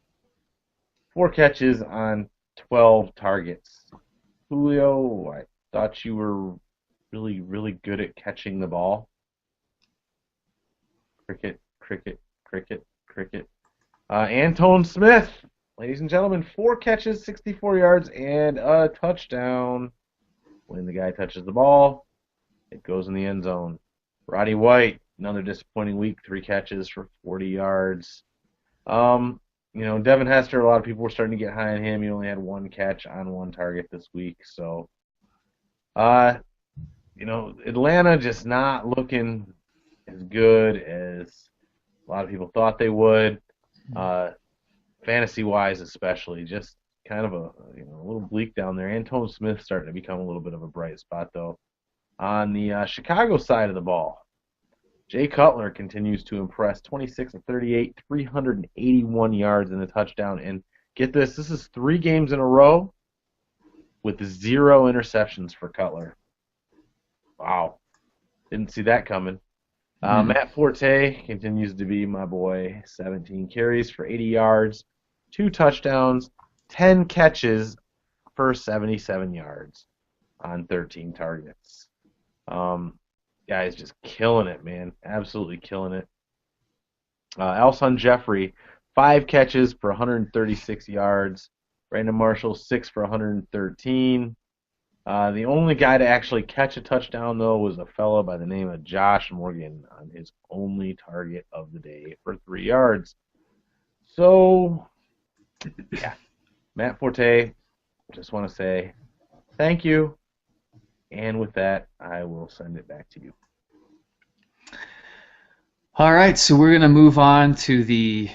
4 catches on 12 targets. Julio, I thought you were really, really good at catching the ball. Cricket, cricket, cricket, cricket. Antone Smith, ladies and gentlemen, 4 catches, 64 yards, and a touchdown. When the guy touches the ball, it goes in the end zone. Roddy White, another disappointing week, 3 catches for 40 yards. Devin Hester, a lot of people were starting to get high on him. He only had 1 catch on 1 target this week. So, Atlanta just not looking as good as a lot of people thought they would. Fantasy-wise especially, just kind of a little bleak down there. Antone Smith starting to become a little bit of a bright spot, though. On the Chicago side of the ball, Jay Cutler continues to impress, 26 of 38, 381 yards and a touchdown. And get this is 3 games in a row with 0 interceptions for Cutler. Wow. Didn't see that coming. Matt Forte continues to be my boy, 17 carries for 80 yards, 2 touchdowns, 10 catches for 77 yards on 13 targets. Guy's just killing it, man. Absolutely killing it. Alshon Jeffrey, 5 catches for 136 yards. Brandon Marshall, 6 for 113. The only guy to actually catch a touchdown, though, was a fellow by the name of Josh Morgan on his only target of the day for 3 yards. So, yeah, Matt Forte, just want to say thank you. And with that, I will send it back to you. All right, so we're gonna move on to the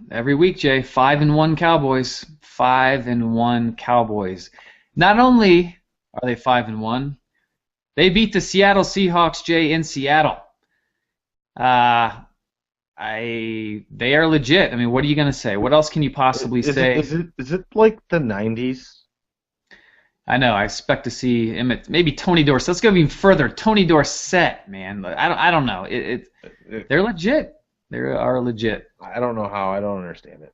every week, Jay. 5-1 Cowboys. 5-1 Cowboys. Not only are they 5-1, they beat the Seattle Seahawks, Jay, in Seattle. They are legit. I mean, what are you gonna say? What else can you possibly say? Is it like the 90s? I know. I expect to see maybe Tony Dorsett. Let's go even further. Tony Dorsett, man. I don't know. They're legit. They are legit. I don't know how. I don't understand it.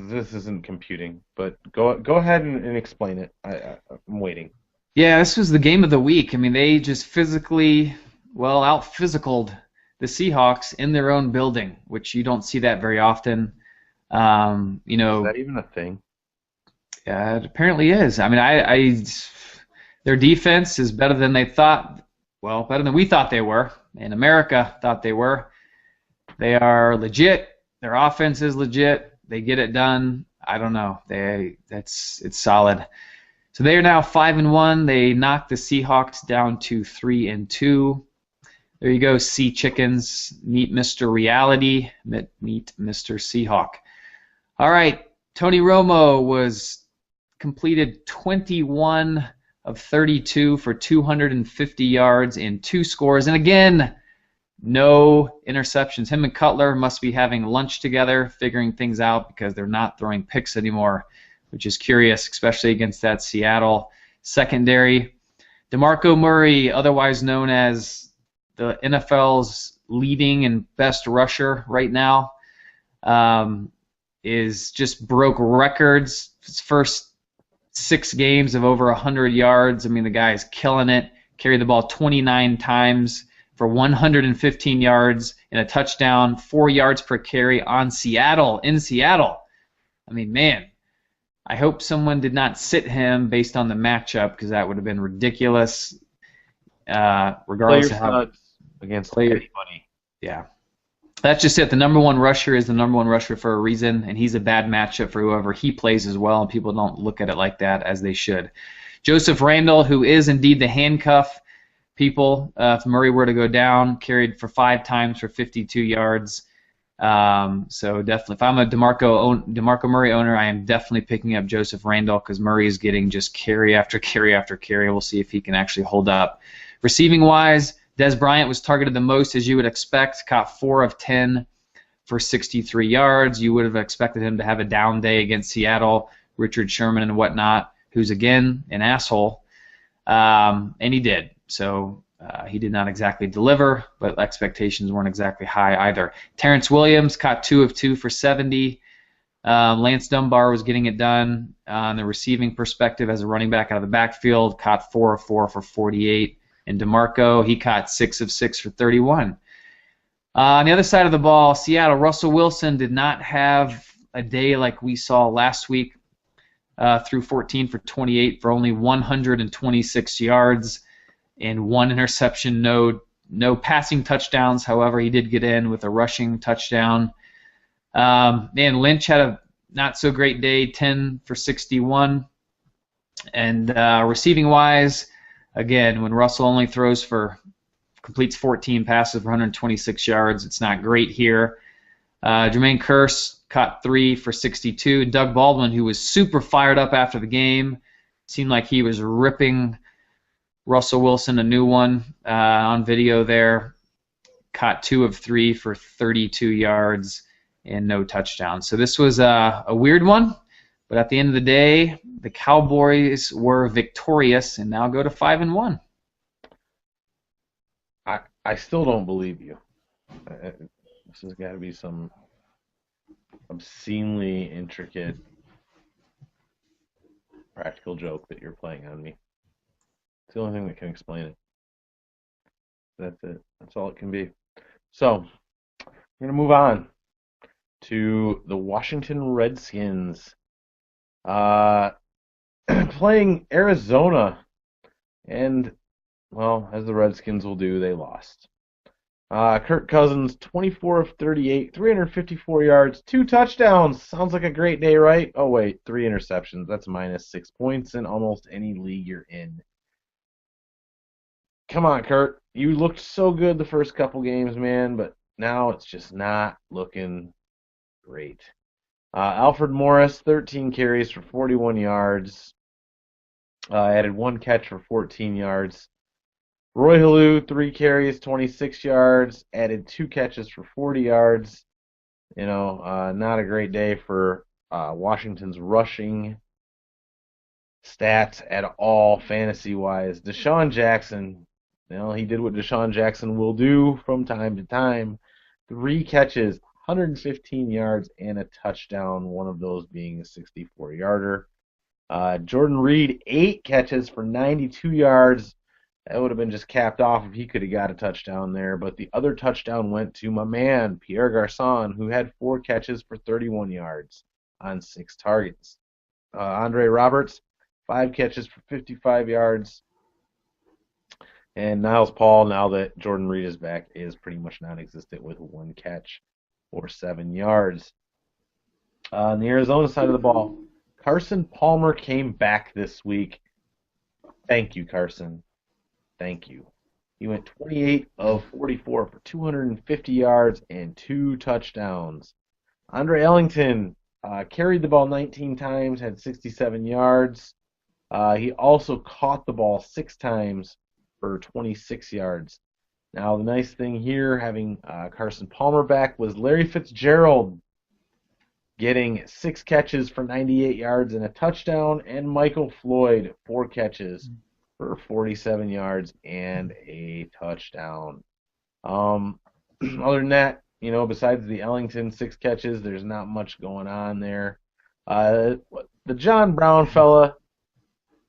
This isn't computing. But go ahead and explain it. I'm waiting. Yeah, this was the game of the week. I mean, they just physically, out-physicaled the Seahawks in their own building, which you don't see that very often. Is that even a thing? Yeah, it apparently is. I mean, their defense is better than they thought. Well, better than we thought they were, and America thought they were. They are legit. Their offense is legit. They get it done. I don't know. It's solid. So they are now 5-1. They knocked the Seahawks down to 3-2. There you go, Sea Chickens. Meet Mr. Reality. Meet Mr. Seahawk. All right, Tony Romo completed 21 of 32 for 250 yards in 2 scores. And again, no interceptions. Him and Cutler must be having lunch together, figuring things out because they're not throwing picks anymore, which is curious, especially against that Seattle secondary. DeMarco Murray, otherwise known as the NFL's leading and best rusher right now, is just broke records. His first 6 games of over 100 yards. I mean, the guy is killing it. Carried the ball 29 times for 115 yards and a touchdown, 4 yards per carry in Seattle. I mean, man, I hope someone did not sit him based on the matchup because that would have been ridiculous. Regardless of how against anybody. Yeah. That's just it. The number one rusher is the number one rusher for a reason, and he's a bad matchup for whoever he plays as well, and people don't look at it like that as they should. Joseph Randle, who is indeed the handcuff, people, if Murray were to go down, carried for 5 times for 52 yards. So definitely, if I'm a DeMarco Murray owner, I am definitely picking up Joseph Randle because Murray is getting just carry after carry after carry. We'll see if he can actually hold up. Receiving-wise, Des Bryant was targeted the most, as you would expect, caught 4 of 10 for 63 yards. You would have expected him to have a down day against Seattle, Richard Sherman and whatnot, who's, again, an asshole. And he did. So he did not exactly deliver, but expectations weren't exactly high either. Terrence Williams caught 2 of 2 for 70. Lance Dunbar was getting it done on the receiving perspective as a running back out of the backfield, caught 4 of 4 for 48. And DeMarco, he caught 6 of 6 for 31. On the other side of the ball, Seattle, Russell Wilson did not have a day like we saw last week, threw 14 for 28 for only 126 yards and 1 interception, no passing touchdowns. However, he did get in with a rushing touchdown. Lynch had a not so great day, 10 for 61. And receiving-wise, again, when Russell only completes 14 passes for 126 yards, it's not great here. Jermaine Kearse caught 3 for 62. Doug Baldwin, who was super fired up after the game, seemed like he was ripping Russell Wilson a new one on video there, caught 2 of 3 for 32 yards and no touchdowns. So this was a weird one. But at the end of the day, the Cowboys were victorious and now go to 5-1. I still don't believe you. This has got to be some obscenely intricate practical joke that you're playing on me. It's the only thing that can explain it. That's it. That's all it can be. So, we're going to move on to the Washington Redskins. Playing Arizona, and, well, as the Redskins will do, they lost. Kirk Cousins, 24 of 38, 354 yards, 2 touchdowns. Sounds like a great day, right? Oh, wait, 3 interceptions. That's minus 6 points in almost any league you're in. Come on, Kurt. You looked so good the first couple games, man, but now it's just not looking great. Alfred Morris, 13 carries for 41 yards. Added 1 catch for 14 yards. Roy Halou, 3 carries, 26 yards. Added 2 catches for 40 yards. Not a great day for Washington's rushing stats at all, fantasy-wise. Deshaun Jackson, he did what Deshaun Jackson will do from time to time. 3 catches, 115 yards, and a touchdown, one of those being a 64-yarder. Jordan Reed, 8 catches for 92 yards. That would have been just capped off if he could have got a touchdown there. But the other touchdown went to my man, Pierre Garçon, who had 4 catches for 31 yards on 6 targets. Andre Roberts, 5 catches for 55 yards. And Niles Paul, now that Jordan Reed is back, is pretty much non-existent with 1 catch for 7 yards. On the Arizona side of the ball, Carson Palmer came back this week. Thank you, Carson. Thank you. He went 28 of 44 for 250 yards and 2 touchdowns. Andre Ellington carried the ball 19 times, had 67 yards. He also caught the ball 6 times for 26 yards. Now, the nice thing here, having Carson Palmer back, was Larry Fitzgerald getting 6 catches for 98 yards and a touchdown, and Michael Floyd, 4 catches for 47 yards and a touchdown. Other than that, besides the Ellington 6 catches, there's not much going on there. The John Brown fella,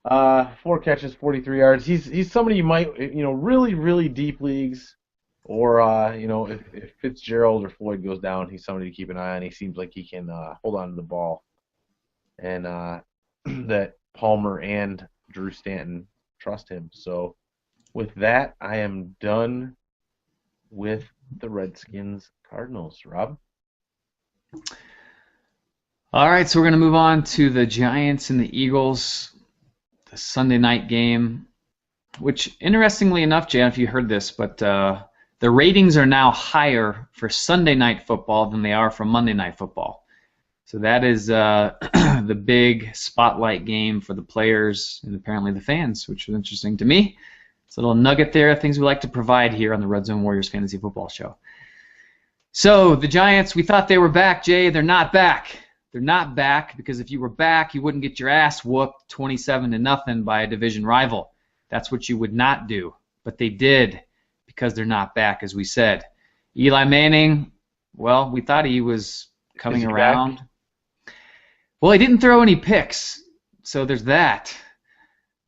4 catches, 43 yards. He's somebody you might, really, really deep leagues, or if Fitzgerald or Floyd goes down, he's somebody to keep an eye on. He seems like he can hold on to the ball, and that Palmer and Drew Stanton trust him. So with that, I am done with the Redskins Cardinals. Rob? All right, so we're going to move on to the Giants and the Eagles, the Sunday night game, which, interestingly enough, Jan, if you heard this, but the ratings are now higher for Sunday night football than they are for Monday night football. So that is the big spotlight game for the players and apparently the fans, which is interesting to me. It's a little nugget there, things we like to provide here on the Red Zone Warriors Fantasy Football Show. So the Giants, we thought they were back, Jay. They're not back. They're not back because if you were back, you wouldn't get your ass whooped 27-0 by a division rival. That's what you would not do. But they did because they're not back, as we said. Eli Manning, well, we thought he was coming around. Back? Well, he didn't throw any picks, so there's that.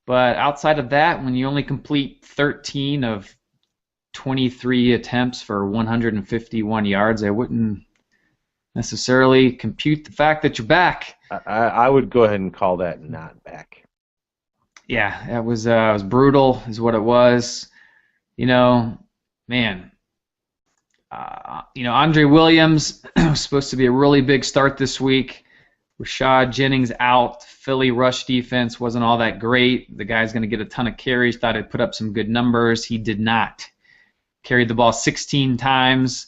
But outside of that, when you only complete 13 of 23 attempts for 151 yards, I wouldn't necessarily compute the fact that you're back. I would go ahead and call that not back. Yeah, it was brutal, is what it was. Man. Andre Williams was supposed to be a really big start this week. Rashad Jennings out. Philly rush defense wasn't all that great. The guy's going to get a ton of carries. Thought he'd put up some good numbers. He did not. Carried the ball 16 times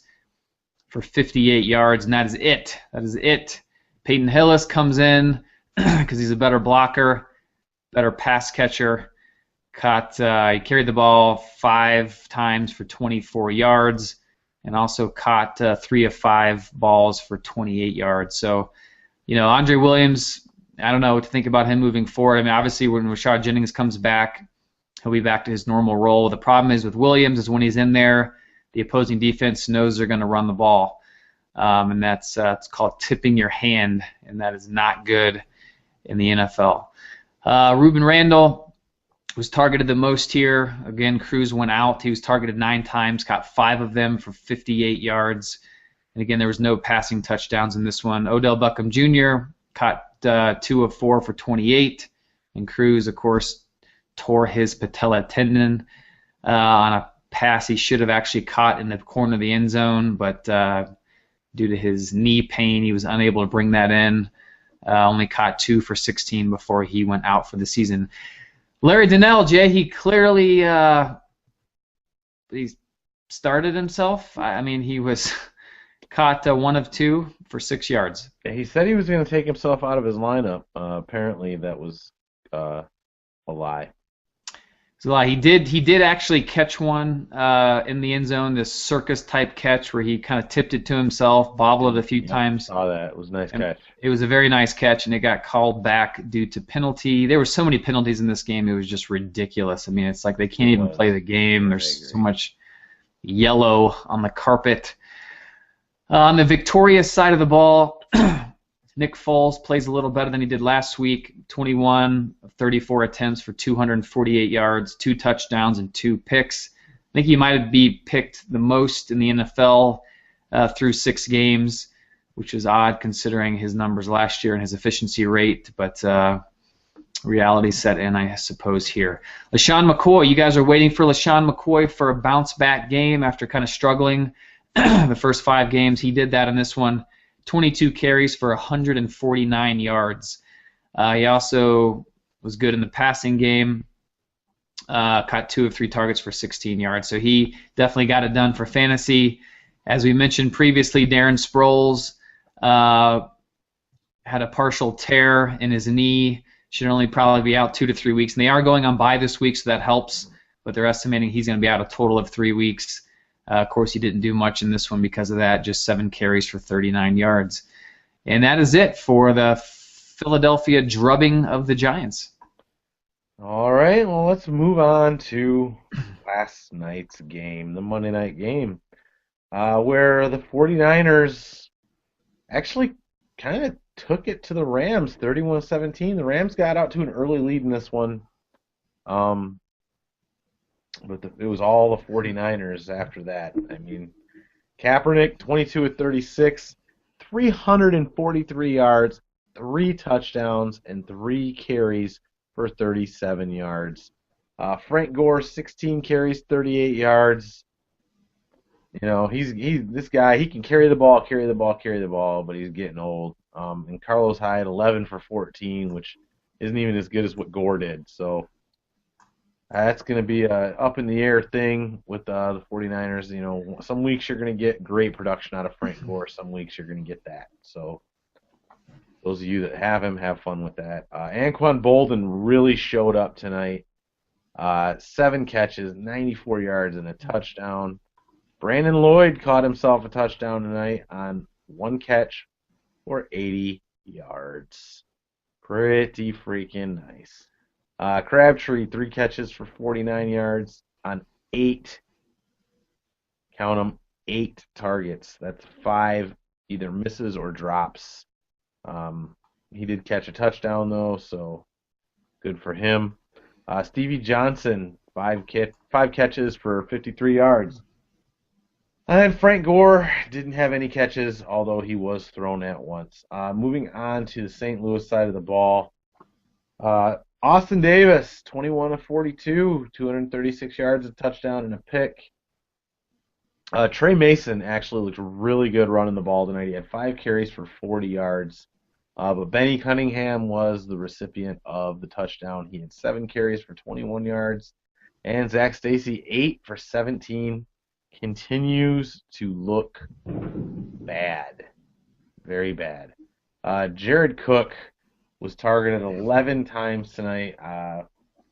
for 58 yards, and that is it. That is it. Peyton Hillis comes in because he's a better blocker, better pass catcher. He carried the ball 5 times for 24 yards, and also caught 3 of 5 balls for 28 yards. So, Andre Williams, I don't know what to think about him moving forward. I mean, obviously, when Rashad Jennings comes back, he'll be back to his normal role. The problem is with Williams is when he's in there, the opposing defense knows they're going to run the ball. And that's it's called tipping your hand, and that is not good in the NFL. Reuben Randall was targeted the most here. Again, Cruz went out. He was targeted 9 times, caught 5 of them for 58 yards. And again, there was no passing touchdowns in this one. Odell Beckham Jr. caught 2 of 4 for 28. And Cruz, of course, tore his patella tendon on a pass he should have actually caught in the corner of the end zone, but due to his knee pain, he was unable to bring that in. Only caught 2 for 16 before he went out for the season. Larry Donnell, Jay, he clearly he started himself. I mean, he was caught 1 of 2 for 6 yards. Yeah, he said he was going to take himself out of his lineup. Apparently, that was a lie. It's a lie. He did actually catch one in the end zone, this circus type catch where he kind of tipped it to himself, bobbled it a few times. I saw that. It was a nice catch. It was a very nice catch, and it got called back due to penalty. There were so many penalties in this game, it was just ridiculous. I mean, it's like they can't even play the game. There's so much yellow on the carpet. On the victorious side of the ball, Nick Foles plays a little better than he did last week. 21 of 34 attempts for 248 yards, 2 touchdowns, and 2 picks. I think he might be picked the most in the NFL through 6 games, which is odd considering his numbers last year and his efficiency rate, but reality set in, I suppose, here. LaShawn McCoy, you guys are waiting for LaShawn McCoy for a bounce-back game after kind of struggling the first 5 games. He did that in this one. 22 carries for 149 yards. He also was good in the passing game. Caught 2 of 3 targets for 16 yards. So he definitely got it done for fantasy. As we mentioned previously, Darren Sproles had a partial tear in his knee. Should only probably be out 2 to 3 weeks. And they are going on bye this week, so that helps. But they're estimating he's going to be out a total of 3 weeks. Of course, he didn't do much in this one because of that, just 7 carries for 39 yards. And that is it for the Philadelphia drubbing of the Giants. All right, well, let's move on to last night's game, the Monday night game, where the 49ers actually kind of took it to the Rams, 31-17. The Rams got out to an early lead in this one. But it was all the 49ers after that. I mean, Kaepernick, 22 of 36, 343 yards, 3 touchdowns, and 3 carries for 37 yards. Frank Gore, 16 carries, 38 yards. You know, he's this guy. He can carry the ball, but he's getting old. And Carlos Hyde, 11 for 14, which isn't even as good as what Gore did. So that's going to be a up in the air thing with the 49ers. You know, some weeks you're going to get great production out of Frank Gore. Some weeks you're going to get that. So those of you that have him, have fun with that. Anquan Bolden really showed up tonight. 7 catches, 94 yards, and a touchdown. Brandon Lloyd caught himself a touchdown tonight on 1 catch for 80 yards. Pretty freaking nice. Crabtree, 3 catches for 49 yards on 8, count them, 8 targets. That's 5 either misses or drops. He did catch a touchdown, though, so good for him. Stevie Johnson, 5 catches for 53 yards. And then Frank Gore didn't have any catches, although he was thrown at once. Moving on to the St. Louis side of the ball. Austin Davis, 21 of 42, 236 yards, a touchdown, and a pick. Trey Mason actually looked really good running the ball tonight. He had 5 carries for 40 yards. But Benny Cunningham was the recipient of the touchdown. He had 7 carries for 21 yards. And Zach Stacy, 8 for 17. Continues to look bad. Very bad. Jared Cook was targeted 11 times tonight. I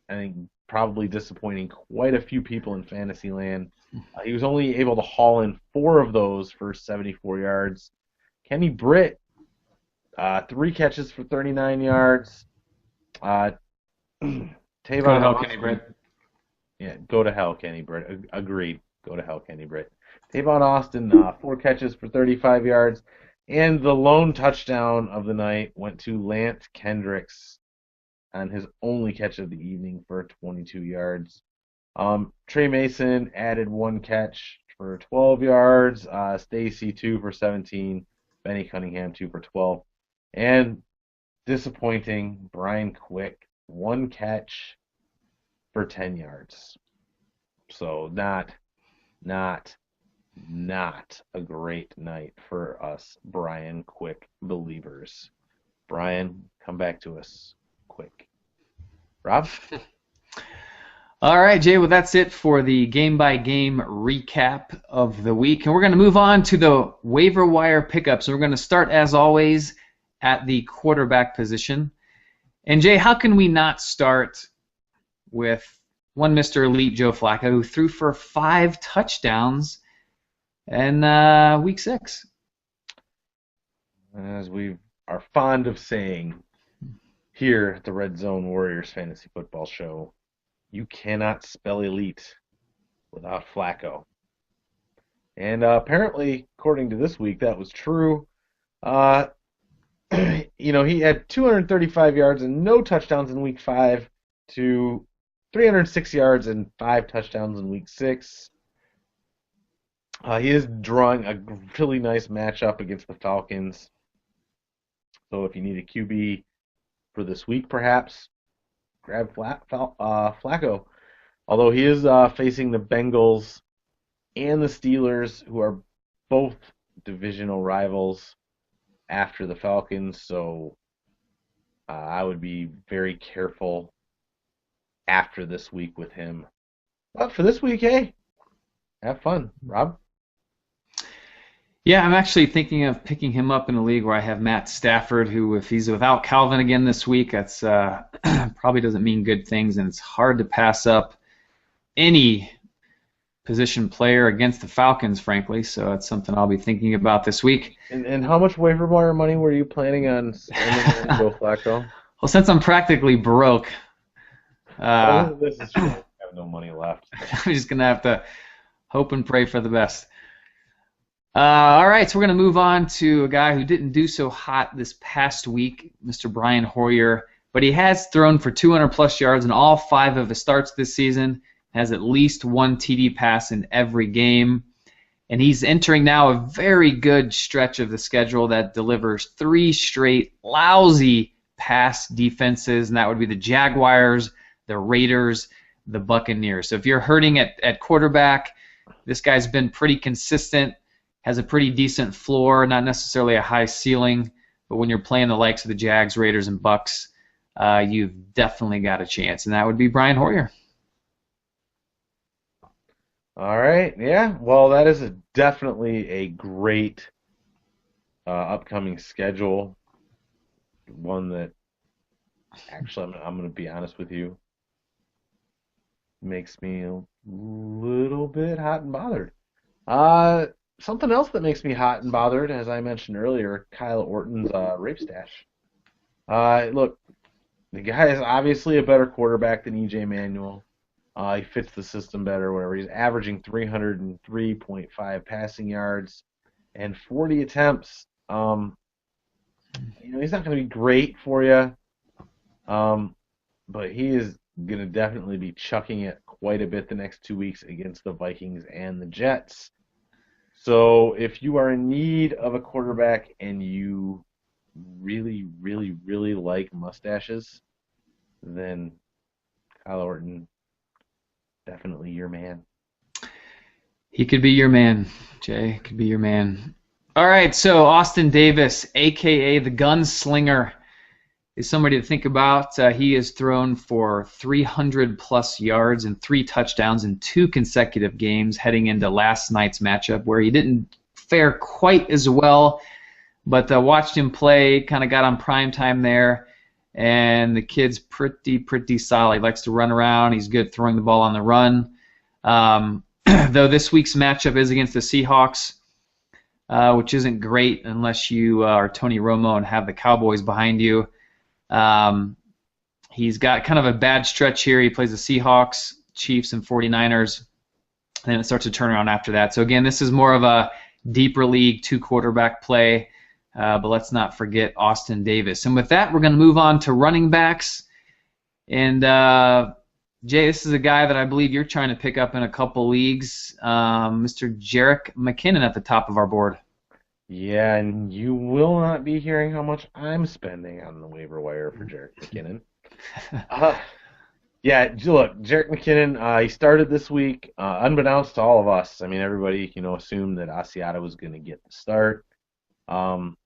think probably disappointing quite a few people in fantasy land. He was only able to haul in 4 of those for 74 yards. Kenny Britt, 3 catches for 39 yards. Tavon Kenny Britt. Yeah, go to hell, Kenny Britt. Agreed. Go to hell, Kenny Britt. Tavon Austin, 4 catches for 35 yards. And the lone touchdown of the night went to Lance Kendricks on his only catch of the evening for 22 yards. Trey Mason added 1 catch for 12 yards. Stacy, 2 for 17. Benny Cunningham, 2 for 12. And disappointing, Brian Quick, 1 catch for 10 yards. So not not a great night for us Brian Quick believers. Brian, come back to us quick. Rob? All right, Jay, well, that's it for the game-by-game recap of the week. And we're going to move on to the waiver wire pickups. We're going to start, as always, at the quarterback position. And, Jay, how can we not start with one Mr. Elite Joe Flacco, who threw for 5 touchdowns in Week 6? As we are fond of saying here at the Red Zone Warriors Fantasy Football Show, you cannot spell elite without Flacco. And apparently, according to this week, that was true. He had 235 yards and no touchdowns in Week 5 to 306 yards and 5 touchdowns in Week 6. He is drawing a really nice matchup against the Falcons. So if you need a QB for this week, perhaps, grab Flacco. Although he is facing the Bengals and the Steelers, who are both divisional rivals after the Falcons, so I would be very careful after this week with him. But for this week, hey, have fun. Rob? Yeah, I'm actually thinking of picking him up in a league where I have Matt Stafford, who, if he's without Calvin again this week, that's probably doesn't mean good things, and it's hard to pass up any position player against the Falcons, frankly. So that's something I'll be thinking about this week. And how much waiver wire money were you planning on spending on Joe Flacco? Well, since I'm practically broke, this is true. I have no money left. I'm just going to have to hope and pray for the best. All right, so we're going to move on to a guy who didn't do so hot this past week, Mr. Brian Hoyer, but he has thrown for 200-plus yards in all 5 of his starts this season, has at least 1 TD pass in every game, and he's entering now a very good stretch of the schedule that delivers 3 straight lousy pass defenses, and that would be the Jaguars, the Raiders, the Buccaneers. So if you're hurting at quarterback, this guy's been pretty consistent, has a pretty decent floor, not necessarily a high ceiling, but when you're playing the likes of the Jags, Raiders, and Bucks, you've definitely got a chance, and that would be Brian Hoyer. All right, yeah. Well, that is definitely a great upcoming schedule. One that, actually, I'm going to be honest with you, makes me a little bit hot and bothered. Something else that makes me hot and bothered, as I mentioned earlier, Kyle Orton's rape stash. Look, the guy is obviously a better quarterback than E.J. Manuel. He fits the system better, whatever. He's averaging 303.5 passing yards and 40 attempts. He's not going to be great for you, but he is going to definitely be chucking it quite a bit the next 2 weeks against the Vikings and the Jets. So if you are in need of a quarterback and you really, really, really like mustaches, then Kyle Orton, definitely your man. He could be your man, Jay. Could be your man. All right, so Austin Davis, a.k.a. the Gunslinger, is somebody to think about. He has thrown for 300-plus yards and 3 touchdowns in 2 consecutive games heading into last night's matchup, where he didn't fare quite as well, but watched him play, kind of got on prime time there, and the kid's pretty solid. He likes to run around. He's good throwing the ball on the run. Though this week's matchup is against the Seahawks, which isn't great unless you are Tony Romo and have the Cowboys behind you. He's got kind of a bad stretch here. He plays the Seahawks, Chiefs, and 49ers, and then it starts to turn around after that. So again, this is more of a deeper league 2-quarterback play, but let's not forget Austin Davis. And with that, we're going to move on to running backs. And Jay, this is a guy that I believe you're trying to pick up in a couple leagues, Mr. Jerick McKinnon at the top of our board. Yeah, and you will not be hearing how much I'm spending on the waiver wire for Jerick McKinnon. Yeah, look, Jerick McKinnon, he started this week, unbeknownst to all of us. I mean, everybody, assumed that Asiata was going to get the start. Um,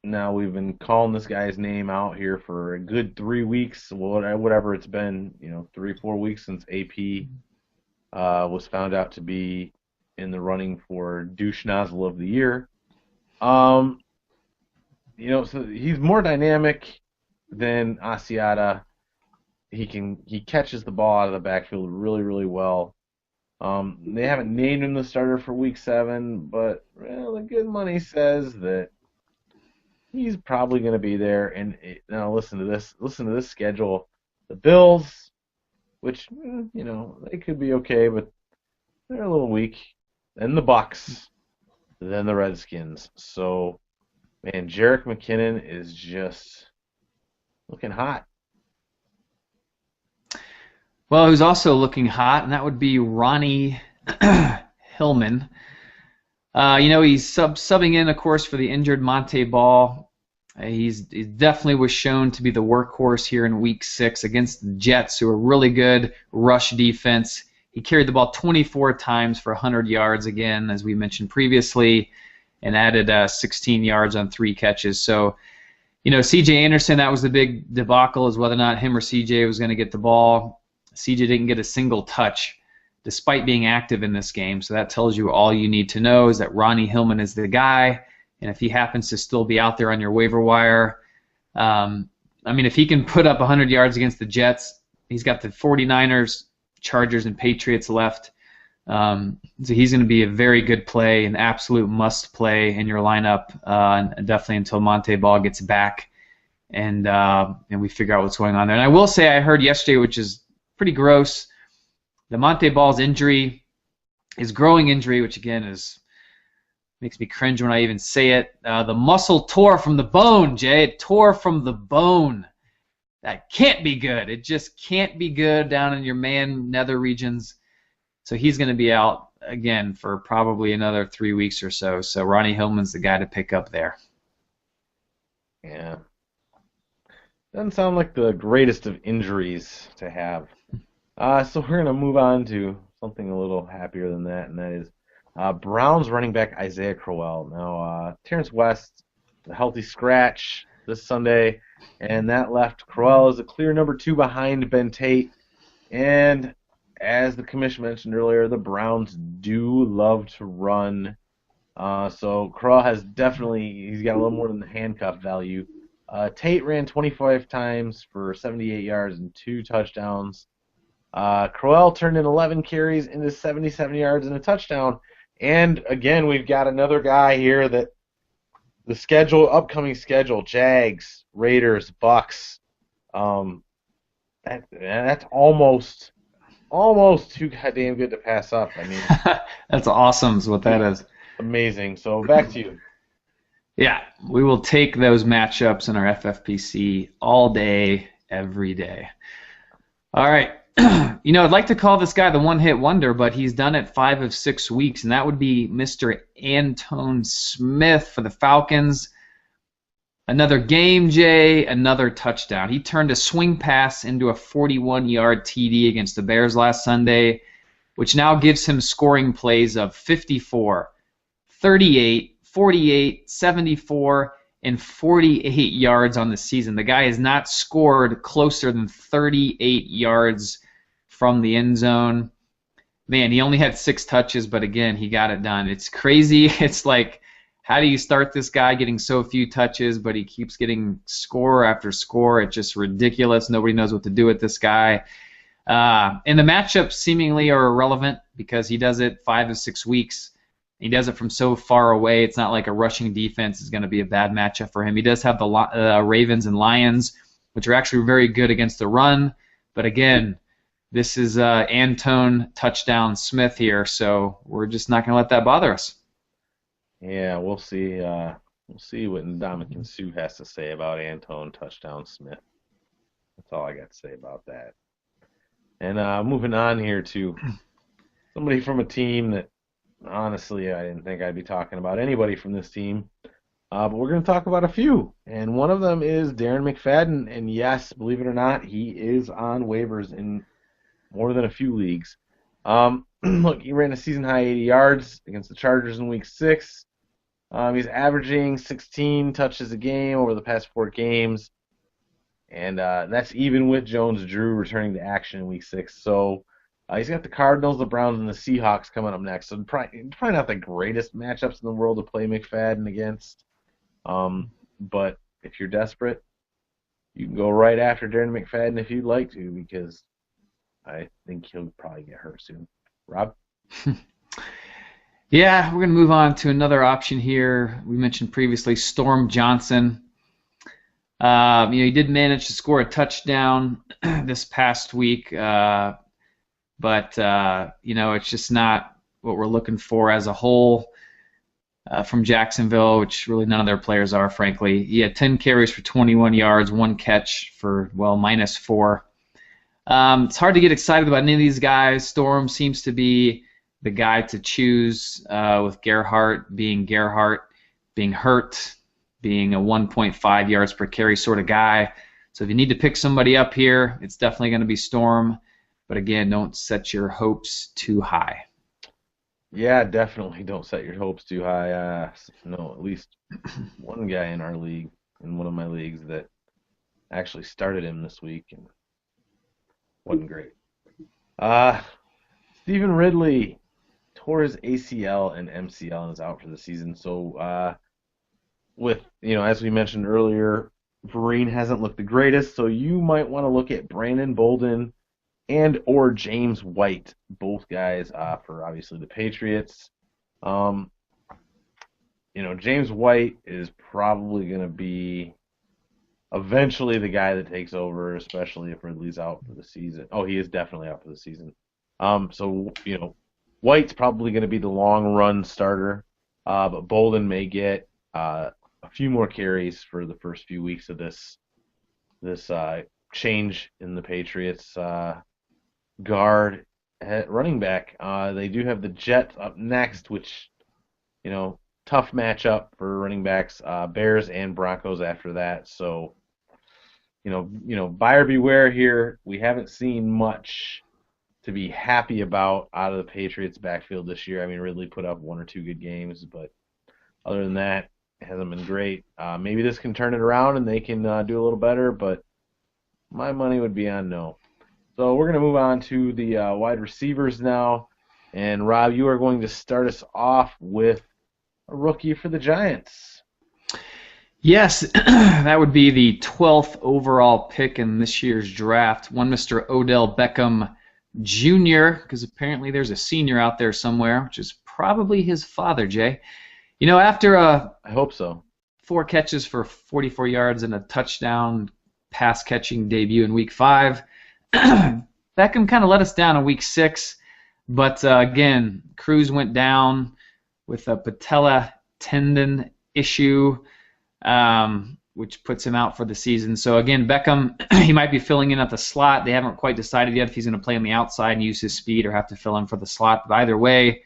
Now we've been calling this guy's name out here for a good 3 weeks, whatever it's been, 3, 4 weeks since AP was found out to be in the running for douche nozzle of the year. Um, so he's more dynamic than Asiata. He catches the ball out of the backfield really, really well. They haven't named him the starter for Week 7, but the good money says that he's probably going to be there. And now listen to this. Listen to this schedule. The Bills, which they could be okay, but they're a little weak. Then the Bucs, then the Redskins. So, man, Jerick McKinnon is just looking hot. Well, who's also looking hot, and that would be Ronnie Hillman. He's subbing in, of course, for the injured Monte Ball. He definitely was shown to be the workhorse here in Week 6 against the Jets, who are really good rush defense. He carried the ball 24 times for 100 yards again, as we mentioned previously, and added 16 yards on 3 catches. So, C.J. Anderson, that was the big debacle, is whether or not him or C.J. was going to get the ball. C.J. didn't get a single touch despite being active in this game, so that tells you all you need to know is that Ronnie Hillman is the guy, and if he happens to still be out there on your waiver wire, if he can put up 100 yards against the Jets, he's got the 49ers, Chargers, and Patriots left, so he's going to be a very good play, an absolute must play in your lineup, and definitely until Monte Ball gets back and we figure out what's going on there. And I will say I heard yesterday, which is pretty gross, the Monte Ball's injury, his growing injury, which again makes me cringe when I even say it. The muscle tore from the bone, Jay. It tore from the bone. That can't be good. It just can't be good down in your nether regions. So he's going to be out again for probably another 3 weeks or so. So Ronnie Hillman's the guy to pick up there. Yeah. Doesn't sound like the greatest of injuries to have. So we're going to move on to something a little happier than that, and that is Browns running back Isaiah Crowell. Now, Terrence West, a healthy scratch this Sunday, and that left Crowell as a clear number 2 behind Ben Tate. And as the commission mentioned earlier, the Browns do love to run. So Crowell he's got a little more than the handcuff value. Tate ran 25 times for 78 yards and 2 touchdowns. Crowell turned in 11 carries into 77 yards and a touchdown. And again, we've got another guy here that the upcoming schedule, Jags, Raiders, Bucks. That's almost too goddamn good to pass up. I mean, that's awesome is what that is. Amazing. So back to you. Yeah, we will take those matchups in our FFPC all day, every day. All right. I'd like to call this guy the one-hit wonder, but he's done it 5 of 6 weeks, and that would be Mr. Antone Smith for the Falcons. Another game, Jay, another touchdown. He turned a swing pass into a 41-yard TD against the Bears last Sunday, which now gives him scoring plays of 54, 38, 48, 74, and 48 yards on the season. The guy has not scored closer than 38 yards from the end zone. Man, he only had 6 touches, but again, he got it done. It's crazy. It's like, how do you start this guy getting so few touches, but he keeps getting score after score? It's just ridiculous. Nobody knows what to do with this guy. And the matchups seemingly are irrelevant because he does it 5 of 6 weeks. He does it from so far away. It's not like a rushing defense is going to be a bad matchup for him. He does have the Ravens and Lions, which are actually very good against the run. But again, this is Antone touchdown Smith here, so we're just not going to let that bother us. Yeah, we'll see. We'll see what Ndamukong Suh has to say about Antone touchdown Smith. That's all I got to say about that. And moving on here to somebody from a team that, honestly, I didn't think I'd be talking about anybody from this team. But we're going to talk about a few, and one of them is Darren McFadden. And yes, believe it or not, he is on waivers in more than a few leagues. Look, he ran a season-high 80 yards against the Chargers in Week 6. He's averaging 16 touches a game over the past 4 games, and that's even with Jones-Drew returning to action in Week 6. So he's got the Cardinals, the Browns, and the Seahawks coming up next. So probably not the greatest matchups in the world to play McFadden against. But if you're desperate, you can go right after Darren McFadden if you'd like to, because I think he'll probably get hurt soon. Rob? Yeah, we're going to move on to another option here. We mentioned previously Storm Johnson. He did manage to score a touchdown this past week, but it's just not what we're looking for as a whole from Jacksonville, which really none of their players are, frankly. He had 10 carries for 21 yards, 1 catch for, -4. It's hard to get excited about any of these guys. Storm seems to be the guy to choose, with Gerhart, being hurt, being a 1.5 yards per carry sort of guy. So if you need to pick somebody up here, it's definitely going to be Storm. But again, don't set your hopes too high. Yeah, definitely don't set your hopes too high. At least one guy in our league, in one of my leagues, that actually started him this week and wasn't great. Stephen Ridley tore his ACL and MCL and is out for the season. So, as we mentioned earlier, Vereen hasn't looked the greatest, so you might want to look at Brandon Bolden and or James White, both guys for obviously the Patriots. James White is probably going to be eventually the guy that takes over, especially if Ridley's out for the season. Oh, he is definitely out for the season. White's probably going to be the long run starter, but Bolden may get a few more carries for the first few weeks of this change in the Patriots guard at running back. They do have the Jets up next, which tough matchup for running backs. Bears and Broncos after that. So buyer beware here. We haven't seen much to be happy about out of the Patriots backfield this year. I mean, Ridley put up 1 or 2 good games, but other than that, it hasn't been great. Maybe this can turn it around and they can do a little better, but my money would be on no. So we're going to move on to the wide receivers now. And Rob, you are going to start us off with a rookie for the Giants. Yes, that would be the 12th overall pick in this year's draft. One Mr. Odell Beckham Jr., because apparently there's a senior out there somewhere, which is probably his father, Jay. After I hope so. 4 catches for 44 yards and a touchdown pass-catching debut in Week 5, Beckham kind of let us down in Week 6, but again, Cruz went down with a patella tendon issue, which puts him out for the season. So again, Beckham, he might be filling in at the slot. They haven't quite decided yet if he's going to play on the outside and use his speed or have to fill in for the slot. But either way,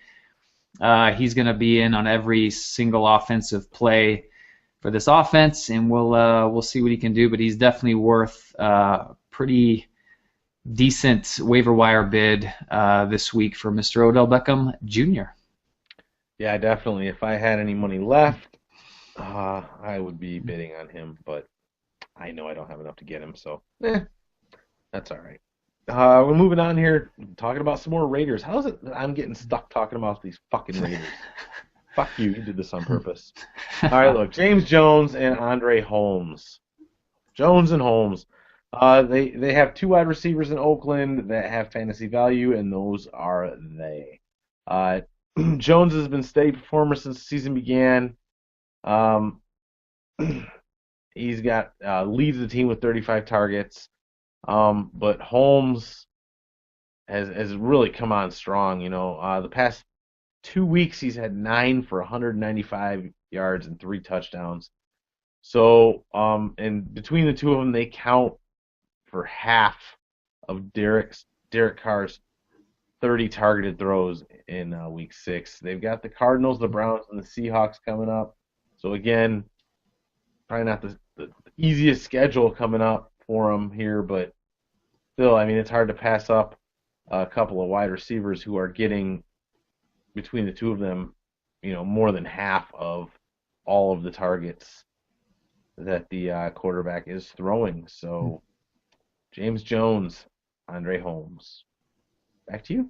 he's going to be in on every single offensive play for this offense, and we'll see what he can do. But he's definitely worth pretty decent waiver wire bid this week for Mr. Odell Beckham Jr. Yeah, definitely. If I had any money left, I would be bidding on him, but I know I don't have enough to get him, so that's all right. We're moving on here, talking about some more Raiders. How is it that I'm getting stuck talking about these fucking Raiders? Fuck you, you did this on purpose. All right, look, James Jones and Andre Holmes. Jones and Holmes. They have 2 wide receivers in Oakland that have fantasy value, and those are they. Jones has been steady performer since the season began. He's got leads the team with 35 targets. But Holmes has really come on strong. The past 2 weeks he's had 9 for 195 yards and 3 touchdowns. So, and between the two of them, they count for half of Derek Carr's 30 targeted throws in Week 6. They've got the Cardinals, the Browns, and the Seahawks coming up. So again, probably not the easiest schedule coming up for him here, but still, I mean, it's hard to pass up a couple of wide receivers who are getting, between the two of them, more than half of all of the targets that the quarterback is throwing. So James Jones, Andre Holmes. Back to you.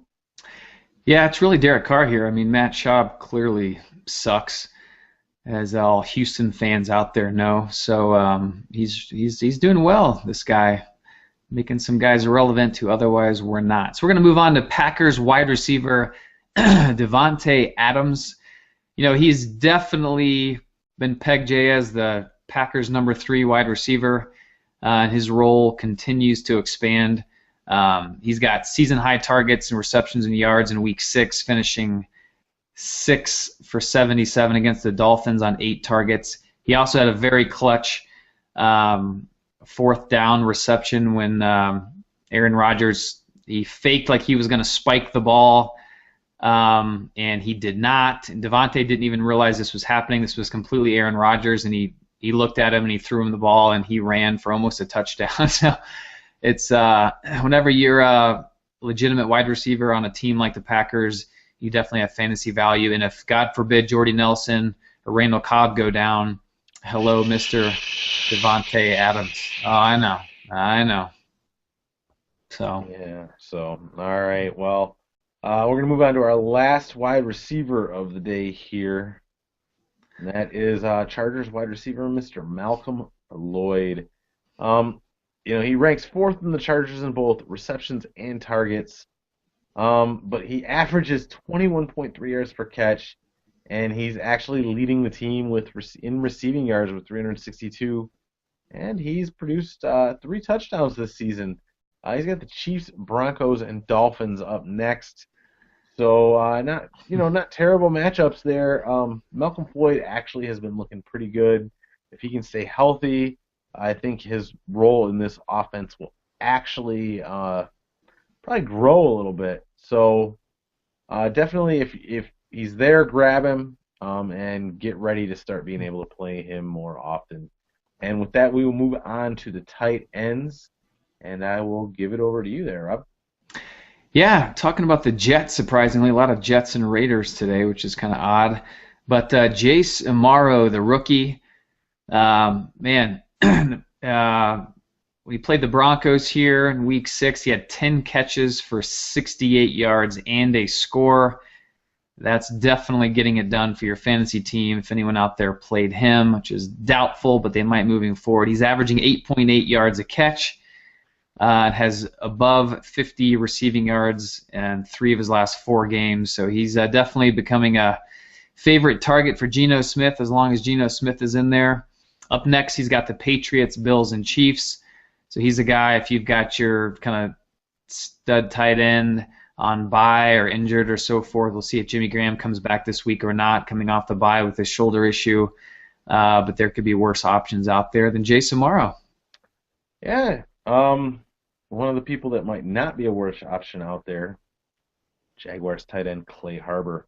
Yeah, it's really Derek Carr here. I mean, Matt Schaub clearly sucks, as all Houston fans out there know. So he's doing well, this guy, making some guys irrelevant who otherwise were not. So we're going to move on to Packers wide receiver Davante Adams. He's definitely been pegged, Jay, as the Packers' number 3 wide receiver. His role continues to expand. He's got season-high targets and receptions and yards in Week 6, finishing 6 for 77 against the Dolphins on 8 targets. He also had a very clutch 4th down reception when Aaron Rodgers, he faked like he was going to spike the ball, and he did not. And Davante didn't even realize this was happening. This was completely Aaron Rodgers, and he looked at him and he threw him the ball, and he ran for almost a touchdown. So it's whenever you're a legitimate wide receiver on a team like the Packers, you definitely have fantasy value. And if, God forbid, Jordy Nelson or Randall Cobb go down, hello, Mr. Davante Adams. Oh, I know. So yeah. So all right. Well, we're gonna move on to our last wide receiver of the day here, and that is Chargers wide receiver Mr. Malcolm Lloyd. He ranks 4th in the Chargers in both receptions and targets. But he averages 21.3 yards per catch, and he's actually leading the team in receiving yards with 362. And he's produced 3 touchdowns this season. He's got the Chiefs, Broncos, and Dolphins up next. So not terrible matchups there. Malcolm Floyd actually has been looking pretty good. If he can stay healthy, I think his role in this offense will actually probably grow a little bit. So definitely, if he's there, grab him and get ready to start being able to play him more often. And with that, we will move on to the tight ends, and I will give it over to you there, Rob. Yeah, talking about the Jets, surprisingly, a lot of Jets and Raiders today, which is kind of odd. But Jace Amaro, the rookie, man, we played the Broncos here in Week 6. He had 10 catches for 68 yards and a score. That's definitely getting it done for your fantasy team if anyone out there played him, which is doubtful, but they might moving forward. He's averaging 8.8 yards a catch. Has above 50 receiving yards in 3 of his last 4 games. So he's definitely becoming a favorite target for Geno Smith as long as Geno Smith is in there. Up next, he's got the Patriots, Bills, and Chiefs. So he's a guy, if you've got your kind of stud tight end on bye or injured or so forth, we'll see if Jimmy Graham comes back this week or not, coming off the bye with his shoulder issue. But there could be worse options out there than Jace Amaro. Yeah. One of the people that might not be a worse option out there, Jaguars tight end Clay Harbor.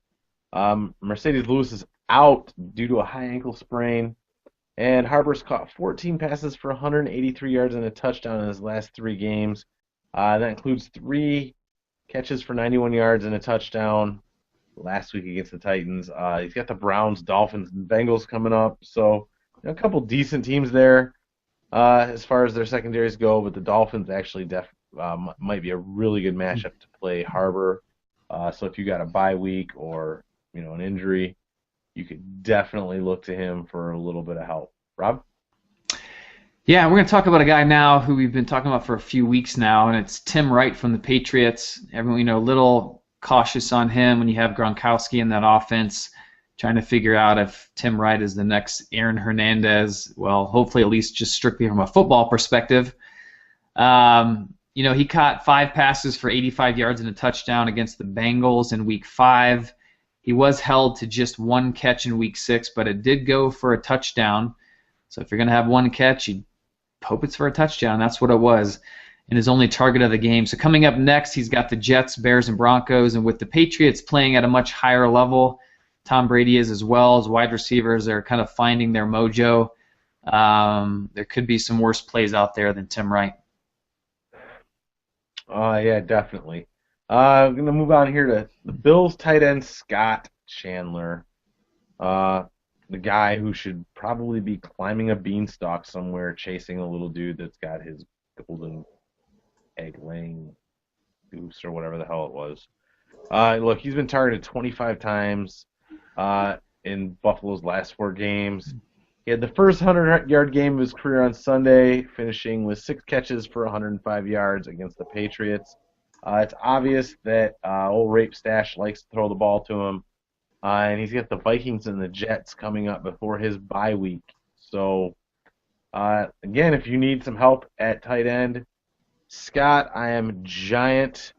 Mercedes Lewis is out due to a high ankle sprain, and Harbor's caught 14 passes for 183 yards and a touchdown in his last 3 games. That includes 3 catches for 91 yards and a touchdown last week against the Titans. He's got the Browns, Dolphins, and Bengals coming up, so a couple decent teams there. As far as their secondaries go, but the Dolphins actually might be a really good matchup to play Harbor. So if you got a bye week or an injury, you could definitely look to him for a little bit of help. Rob? Yeah, we're going to talk about a guy now who we've been talking about for a few weeks now, and it's Tim Wright from the Patriots. Everyone, a little cautious on him when you have Gronkowski in that offense. Trying to figure out if Tim Wright is the next Aaron Hernandez. Well, hopefully at least just strictly from a football perspective. He caught 5 passes for 85 yards and a touchdown against the Bengals in Week 5. He was held to just 1 catch in Week 6, but it did go for a touchdown. So if you're going to have 1 catch, you hope it's for a touchdown. That's what it was. And his only target of the game. So coming up next, he's got the Jets, Bears, and Broncos. And with the Patriots playing at a much higher level, Tom Brady is as well. As wide receivers are kind of finding their mojo. There could be some worse plays out there than Tim Wright. Yeah, definitely. I'm going to move on here to the Bills tight end Scott Chandler. The guy who should probably be climbing a beanstalk somewhere chasing a little dude that's got his golden egg-laying goose or whatever the hell it was. Look, he's been targeted 25 times in Buffalo's last 4 games. He had the first 100-yard game of his career on Sunday, finishing with 6 catches for 105 yards against the Patriots. It's obvious that old Rape Stash likes to throw the ball to him. And he's got the Vikings and the Jets coming up before his bye week. So, again, if you need some help at tight end, Scott, I am giant.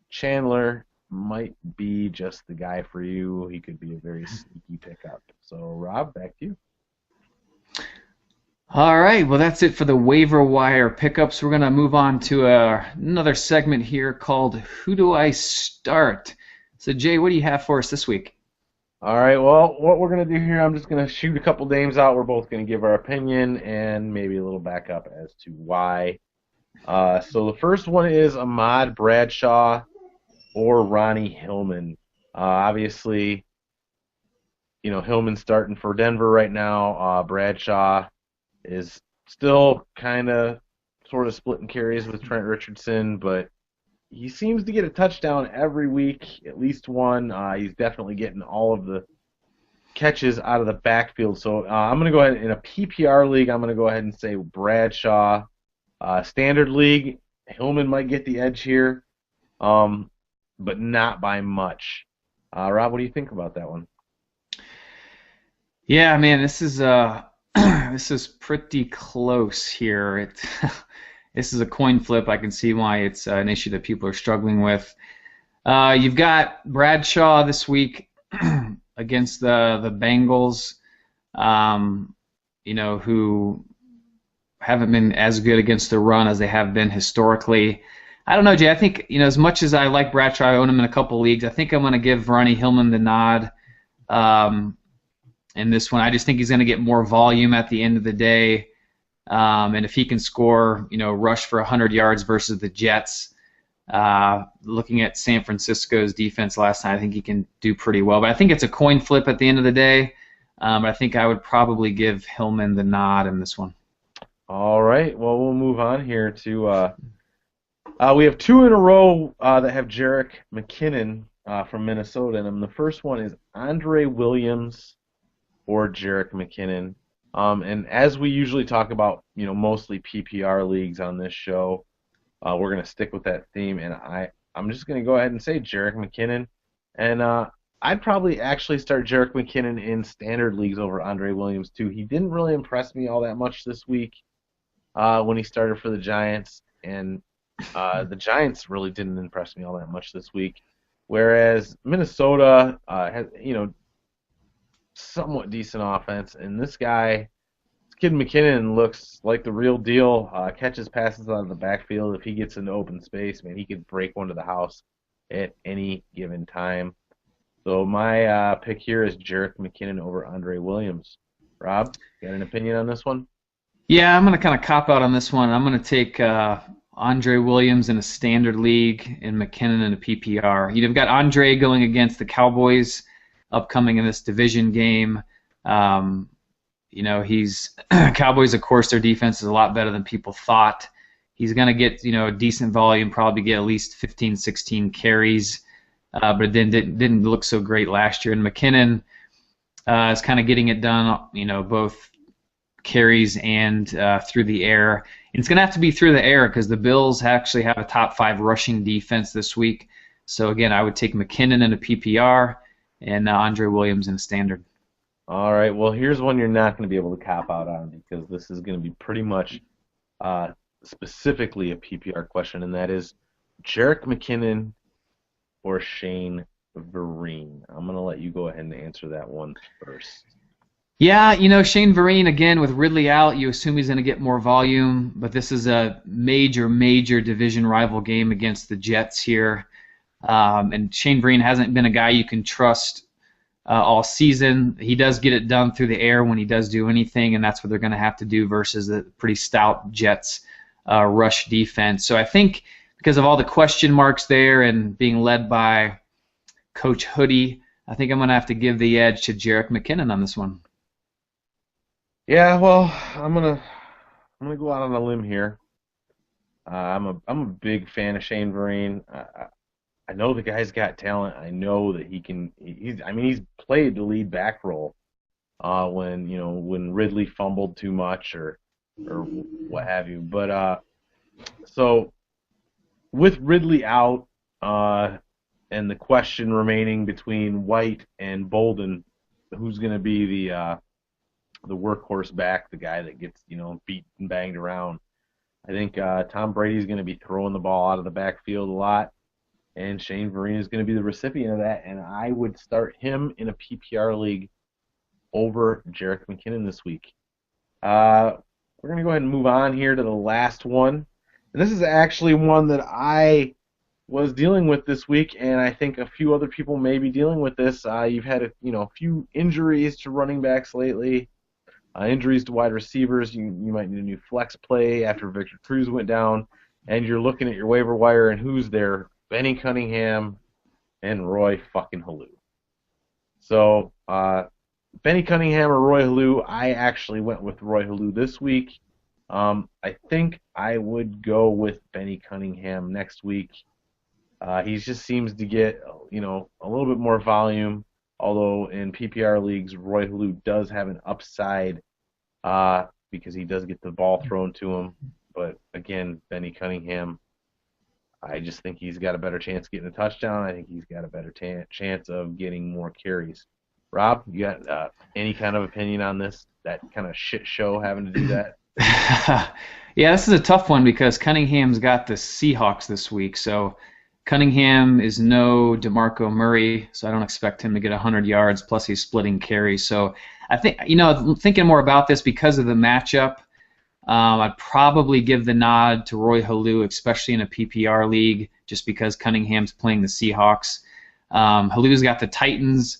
Chandler might be just the guy for you. He could be a very sneaky pickup. So, Rob, back to you. All right, well, that's it for the waiver wire pickups. We're going to move on to another segment here called Who Do I Start? So, Jay, what do you have for us this week? All right, well, what we're going to do here, I'm just going to shoot a couple names out. We're both going to give our opinion and maybe a little backup as to why. So the first one is Ahmad Bradshaw or Ronnie Hillman. Obviously, you know, Hillman's starting for Denver right now. Bradshaw is still kind of sort of splitting carries with Trent Richardson, but he seems to get a touchdown every week, at least one. He's definitely getting all of the catches out of the backfield. So I'm going to go ahead, in a PPR league, I'm going to go ahead and say Bradshaw. Standard league, Hillman might get the edge here, but not by much. Rob, what do you think about that one? Yeah, man, this is this is pretty close here. This is a coin flip. I can see why it's an issue that people are struggling with. You've got Bradshaw this week against the Bengals, you know, who haven't been as good against the run as they have been historically. I don't know, Jay. I think, you know, as much as I like Bradshaw, I own him in a couple leagues. I think I'm going to give Ronnie Hillman the nod in this one. I just think he's going to get more volume at the end of the day. And if he can score, you know, rush for 100 yards versus the Jets, looking at San Francisco's defense last night, I think he can do pretty well. But I think it's a coin flip at the end of the day. But I think I would probably give Hillman the nod in this one. All right. Well, we'll move on here to we have 2 in a row that have Jerick McKinnon from Minnesota. And the first one is Andre Williams or Jerick McKinnon. And as we usually talk about, you know, mostly PPR leagues on this show, we're going to stick with that theme. And I'm just going to go ahead and say Jerick McKinnon. And I'd probably actually start Jerick McKinnon in standard leagues over Andre Williams, too. He didn't really impress me all that much this week when he started for the Giants. And the Giants really didn't impress me all that much this week. Whereas Minnesota has, you know, somewhat decent offense, and this kid McKinnon looks like the real deal. Catches passes out of the backfield. If he gets into open space, man, he could break one to the house at any given time. So my pick here is Jerick McKinnon over Andre Williams. Rob, got an opinion on this one? Yeah, I'm going to kind of cop out on this one. I'm going to take Andre Williams in a standard league and McKinnon in a PPR. You've got Andre going against the Cowboys upcoming in this division game. You know, Cowboys, of course, their defense is a lot better than people thought. He's going to get, you know, a decent volume, probably get at least 15, 16 carries, but it didn't look so great last year. And McKinnon is kind of getting it done, you know, both carries and through the air. And it's going to have to be through the air because the Bills actually have a top 5 rushing defense this week. So, again, I would take McKinnon in a PPR and Andre Williams in a standard. All right, well, here's one you're not going to be able to cop out on because this is going to be pretty much specifically a PPR question, and that is Jerick McKinnon or Shane Vereen. I'm going to let you go ahead and answer that one first. Yeah, you know, Shane Vereen, again, with Ridley out, you assume he's going to get more volume, but this is a major, major division rival game against the Jets here. And Shane Vereen hasn't been a guy you can trust all season. He does get it done through the air when he does do anything, and that's what they're going to have to do versus the pretty stout Jets rush defense. So I think because of all the question marks there and being led by Coach Hoodie, I think I'm going to have to give the edge to Jerick McKinnon on this one. Yeah, well, I'm gonna go out on a limb here. I'm a big fan of Shane Vereen. I know the guy's got talent. I know that he can. He's played the lead back role when Ridley fumbled too much or what have you. But so with Ridley out and the question remaining between White and Bolden, who's going to be the workhorse back, the guy that gets beat and banged around? I think Tom Brady's going to be throwing the ball out of the backfield a lot. And Shane Vereen is going to be the recipient of that, and I would start him in a PPR league over Jerick McKinnon this week. We're going to go ahead and move on here to the last one. And this is actually one that I was dealing with this week, and I think a few other people may be dealing with this. You've had a few injuries to running backs lately, injuries to wide receivers. You might need a new flex play after Victor Cruz went down, and you're looking at your waiver wire, and who's there? Benny Cunningham and Roy fucking Halou. So, Benny Cunningham or Roy Halou, I actually went with Roy Halou this week. I think I would go with Benny Cunningham next week. He just seems to get, a little bit more volume, although in PPR leagues, Roy Halou does have an upside because he does get the ball thrown to him. But, again, Benny Cunningham, I just think he's got a better chance of getting a touchdown. I think he's got a better chance of getting more carries. Rob, you got any kind of opinion on this? That kind of shit show having to do that? Yeah, this is a tough one because Cunningham's got the Seahawks this week. So Cunningham is no DeMarco Murray, so I don't expect him to get 100 yards, plus he's splitting carries. So I think, thinking more about this because of the matchup, I'd probably give the nod to Roy Halou, especially in a PPR league, just because Cunningham's playing the Seahawks. Halou's got the Titans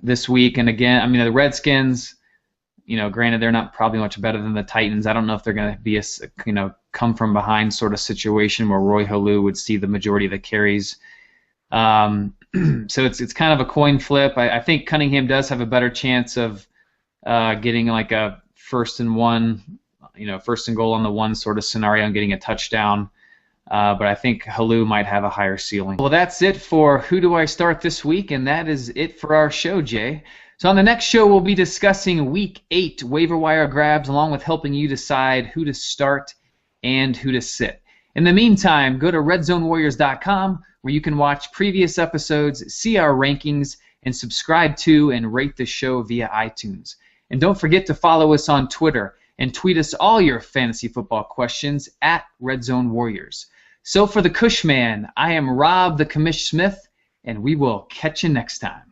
this week, and again, the Redskins, granted they're not probably much better than the Titans. I don't know if they're going to be a come from behind sort of situation where Roy Halou would see the majority of the carries. So it's kind of a coin flip. I think Cunningham does have a better chance of getting like a first and goal on the one sort of scenario and getting a touchdown. But I think Halou might have a higher ceiling. Well, that's it for Who Do I Start this week, and that is it for our show, Jay. So on the next show, we'll be discussing Week 8 waiver wire grabs, along with helping you decide who to start and who to sit. In the meantime, go to redzonewarriors.com, where you can watch previous episodes, see our rankings, and subscribe to and rate the show via iTunes. And don't forget to follow us on Twitter and tweet us all your fantasy football questions at RedZoneWarriors. So for the Cushman, I am Rob the Commish Smith, and we will catch you next time.